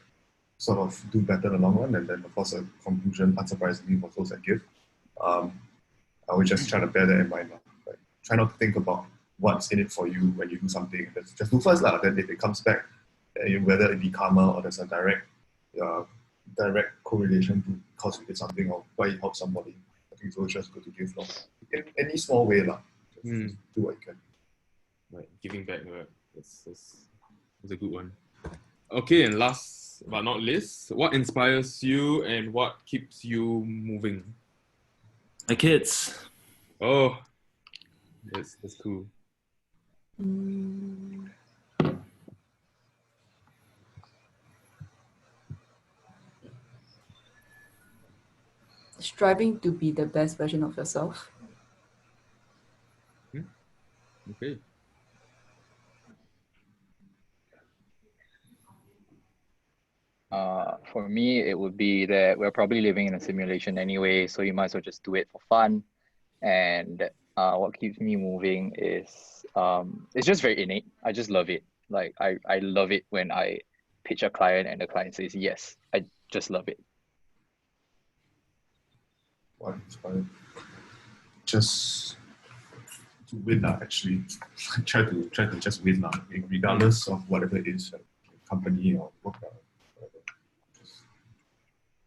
sort of do better in the long run. And then of course a conclusion, unsurprisingly, was those that give. I would just try to bear that in mind. Like, try not to think about what's in it for you when you do something. Just do first lah. Then if it comes back, whether it be karma or there's a direct correlation to because you did something or why it helps somebody. I think it's just good to give love. In any small way lah. Just do what you can. Right. Giving back. Right. That's a good one. Okay, and last but not least, what inspires you and what keeps you moving? My kids. Oh, that's cool. Striving to be the best version of yourself. Okay. For me, it would be that we're probably living in a simulation anyway, so you might as well just do it for fun. And what keeps me moving is it's just very innate. I just love it. Like I love it when I pitch a client and the client says yes. I just love it. What inspired? Just to win lah. Actually, try to just win lah, regardless of whatever it is, company or work.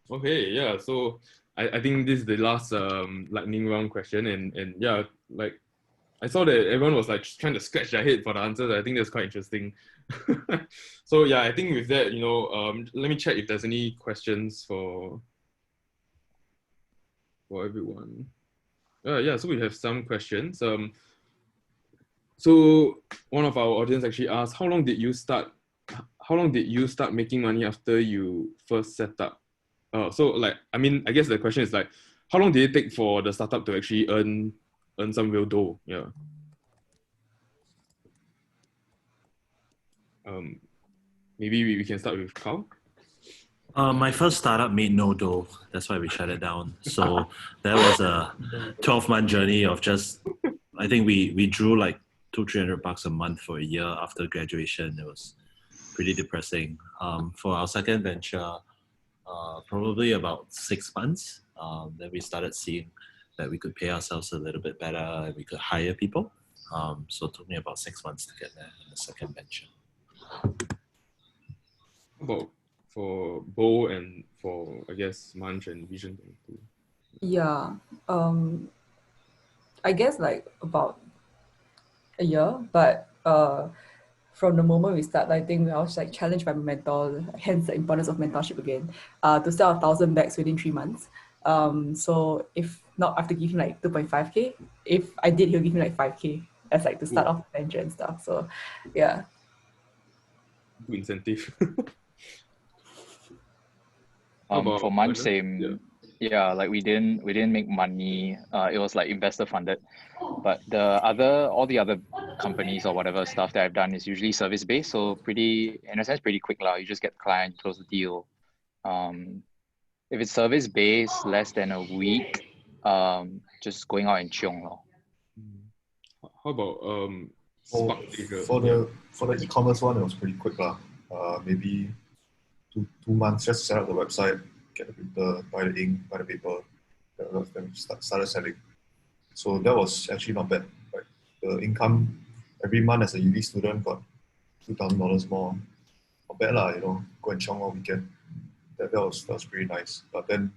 Okay, yeah. So I think this is the last lightning round question, and yeah, like I saw that everyone was like trying to scratch their head for the answers. I think that's quite interesting. So yeah, I think with that, let me check if there's any questions for everyone. Yeah, so we have some questions. So one of our audience actually asked, how long did you start making money after you first set up? So like, I mean, I guess the question is like, how long did it take for the startup to actually earn some real dough? Yeah. Maybe we can start with Carl. My first startup made no dough. That's why we shut it down. So that was a 12-month journey of just, I think we drew like $200-300 a month for a year after graduation. It was pretty depressing. For our second venture, probably about 6 months. Then we started seeing that we could pay ourselves a little bit better and we could hire people. So it took me about 6 months to get there in the second venture. About for Bo and for, I guess, Munch and Vision too. Yeah. I guess like about a year, but from the moment we start, I think I was like challenged by my mentor, hence the importance of mentorship again, to sell 1,000 bags within 3 months. So if not, I have to give him like 2.5K. If I did, he'll give me like 5K as like to start off the venture and stuff. So yeah. Good incentive. For Munch, same. Yeah. Yeah, like we didn't make money. It was like investor funded. But all the other companies or whatever stuff that I've done is usually service based. So pretty, in a sense, pretty quick lah. You just get the client, you close the deal. If it's service based, less than a week, just going out and chiong lor. How about For, Spark Asia? for the e-commerce one, it was pretty quick lah. Maybe two months just to set up the website, get the printer, buy the ink, buy the paper, then started selling. So that was actually not bad. Right? The income every month as a uni student got $2,000 more. Not bad lah, go and chiong all weekend. That was pretty nice. But then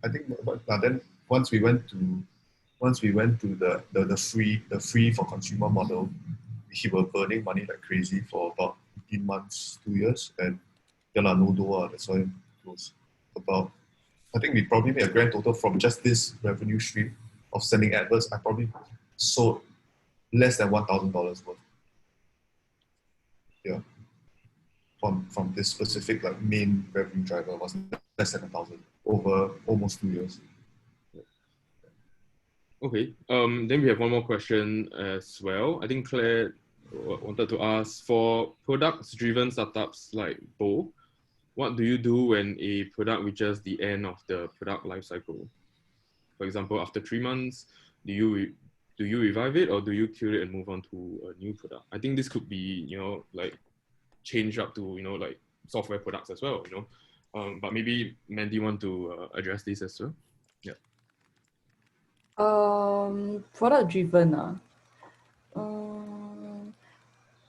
I think then once we went to the free for consumer model, we were burning money like crazy for about 18 months, 2 years, and no dough. That's why it was about, I think we probably made a grand total from just this revenue stream of sending adverts. I probably sold less than $1,000 worth. Yeah. From this specific like main revenue driver was less than 1,000 over almost 2 years. Okay. Then we have one more question as well. I think Claire wanted to ask, for products-driven startups like Bo, what do you do when a product reaches the end of the product lifecycle? For example, after 3 months, do you revive it, or do you kill it and move on to a new product? I think this could be, like change up to, like software products as well, but maybe Mandy want to address this as well. Yeah. Product driven.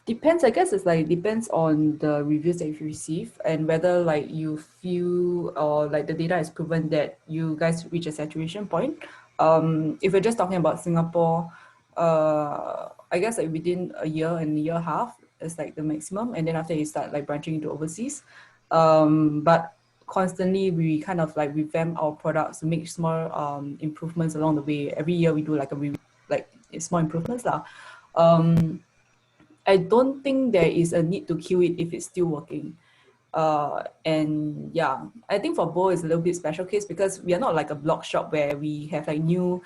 Depends. I guess it's like depends on the reviews that you receive and whether like you feel or like the data is proven that you guys reach a saturation point. If we're just talking about Singapore, I guess like within a year and a year and a half is like the maximum, and then after you start like branching into overseas. But constantly we kind of like revamp our products to make small improvements along the way. Every year we do like small improvements lah. I don't think there is a need to kill it if it's still working. And yeah, I think for Bo is a little bit special case because we are not like a blog shop where we have like new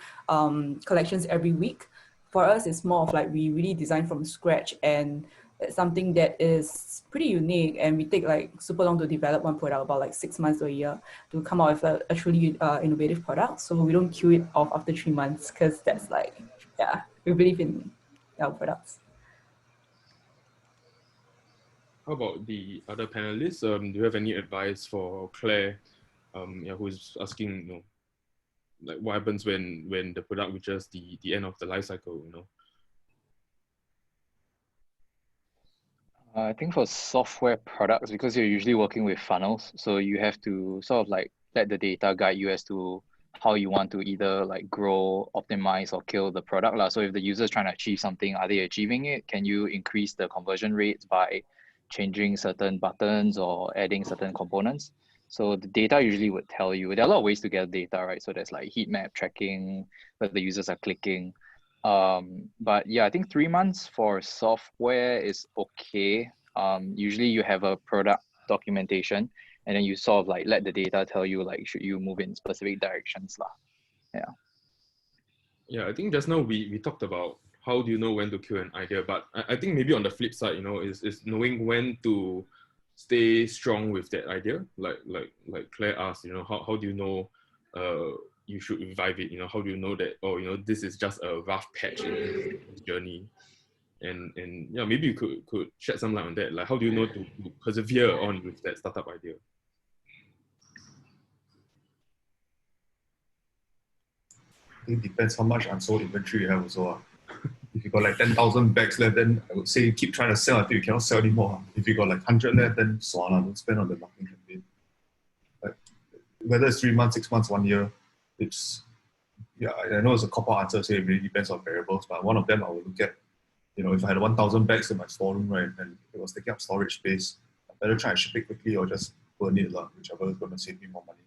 collections every week. For us, it's more of like we really design from scratch, and it's something that is pretty unique, and we take like super long to develop one product, about like 6 months to a year to come out with a truly innovative product. So we don't kill it off after 3 months because that's like, yeah, we believe in our products. How about the other panelists? Do you have any advice for Claire, who's asking, like what happens when the product reaches the end of the life cycle, I think for software products, because you're usually working with funnels, so you have to sort of like let the data guide you as to how you want to either like grow, optimize, or kill the product lah. So if the user is trying to achieve something, are they achieving it? Can you increase the conversion rates by changing certain buttons or adding certain components? So the data usually would tell you. There are a lot of ways to get data, right? So there's like heat map tracking, whether the users are clicking. But yeah, I think 3 months for software is okay. Usually you have a product documentation, and then you sort of like let the data tell you like should you move in specific directions lah. Yeah. Yeah, I think just now we talked about how do you know when to kill an idea, but I think maybe on the flip side, is knowing when to stay strong with that idea. Like Claire asked, how do you know you should revive it? How do you know that, this is just a rough patch in this journey? And yeah, maybe you could shed some light on that. Like, how do you know to persevere on with that startup idea? It depends how much unsold inventory you have also. If you got like 10,000 bags left, then I would say keep trying to sell until you cannot sell anymore. If you got like 100 left, then don't spend on the marketing campaign. Like, whether it's 3 months, 6 months, 1 year, it's, yeah, I know it's a cop-out answer, so it really depends on variables, but one of them I would look at, if I had 1,000 bags in my storeroom, right, and it was taking up storage space, I better try and ship it quickly or just burn it, whichever is going to save me more money.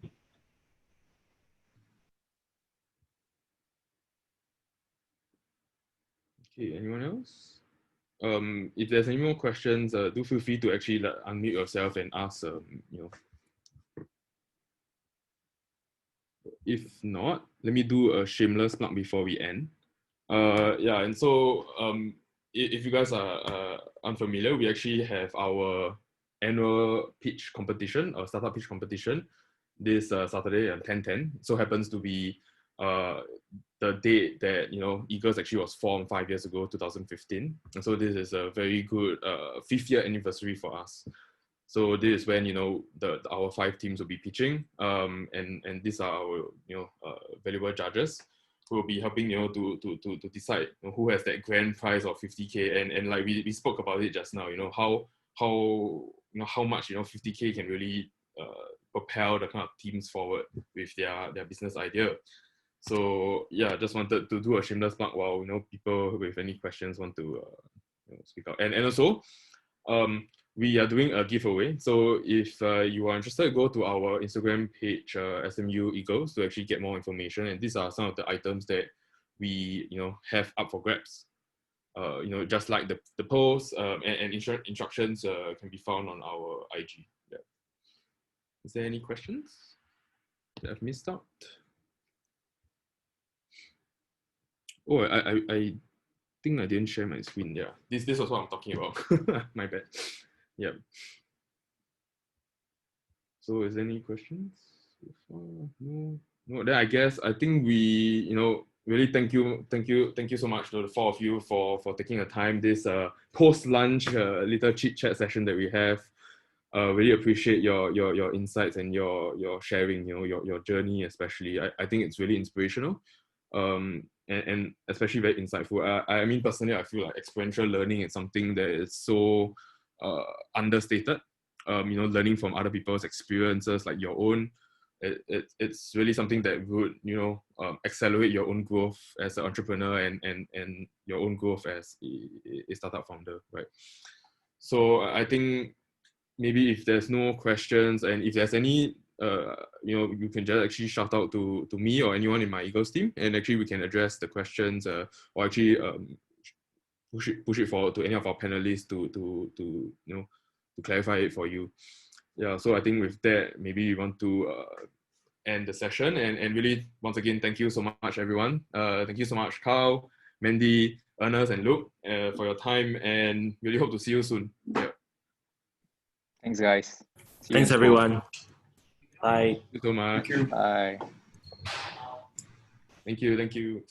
Okay, anyone else? If there's any more questions, do feel free to actually unmute yourself and ask, if not, let me do a shameless plug before we end. Yeah, and so if you guys are unfamiliar, we actually have our annual pitch competition, or startup pitch competition, this Saturday at 10:10. So happens to be the date that Eagles actually was formed 5 years ago, 2015. And so this is a very good 5th year anniversary for us. So this is when our 5 teams will be pitching, and these are our valuable judges who will be helping to decide who has that grand prize of 50K, and like we spoke about it just now, how much 50K can really propel the kind of teams forward with their business idea. So yeah, just wanted to do a shameless plug while people with any questions want to speak out, and also we are doing a giveaway. So if you are interested, go to our Instagram page, SMU Eagles, to actually get more information. And these are some of the items that we have up for grabs. Just like the post and instructions can be found on our IG. Yeah. Is there any questions that I've missed out? Oh, I think I didn't share my screen. Yeah, this was what I'm talking about. My bad. Yeah. So is there any questions? No. Then I think we really thank you so much to the 4 of you for taking the time, this post lunch little chit chat session that we have. Really appreciate your insights and your sharing, your journey especially. I think it's really inspirational, and especially very insightful. I mean, personally, I feel like experiential learning is something that is so understated. Learning from other people's experiences like your own, it's really something that would accelerate your own growth as an entrepreneur and your own growth as a startup founder, right? So I think maybe if there's no questions, and if there's any you can just actually shout out to me or anyone in my Eagles team, and actually we can address the questions, or actually push it forward to any of our panelists to clarify it for you. Yeah, so I think with that, maybe we want to end the session, and really once again thank you so much everyone. Thank you so much, Carl, Mandy, Ernest, and Luke, for your time, and really hope to see you soon. Yeah. Thanks, guys. See you Thanks, in school. everyone. Bye. Thank you so much. Bye. Thank you.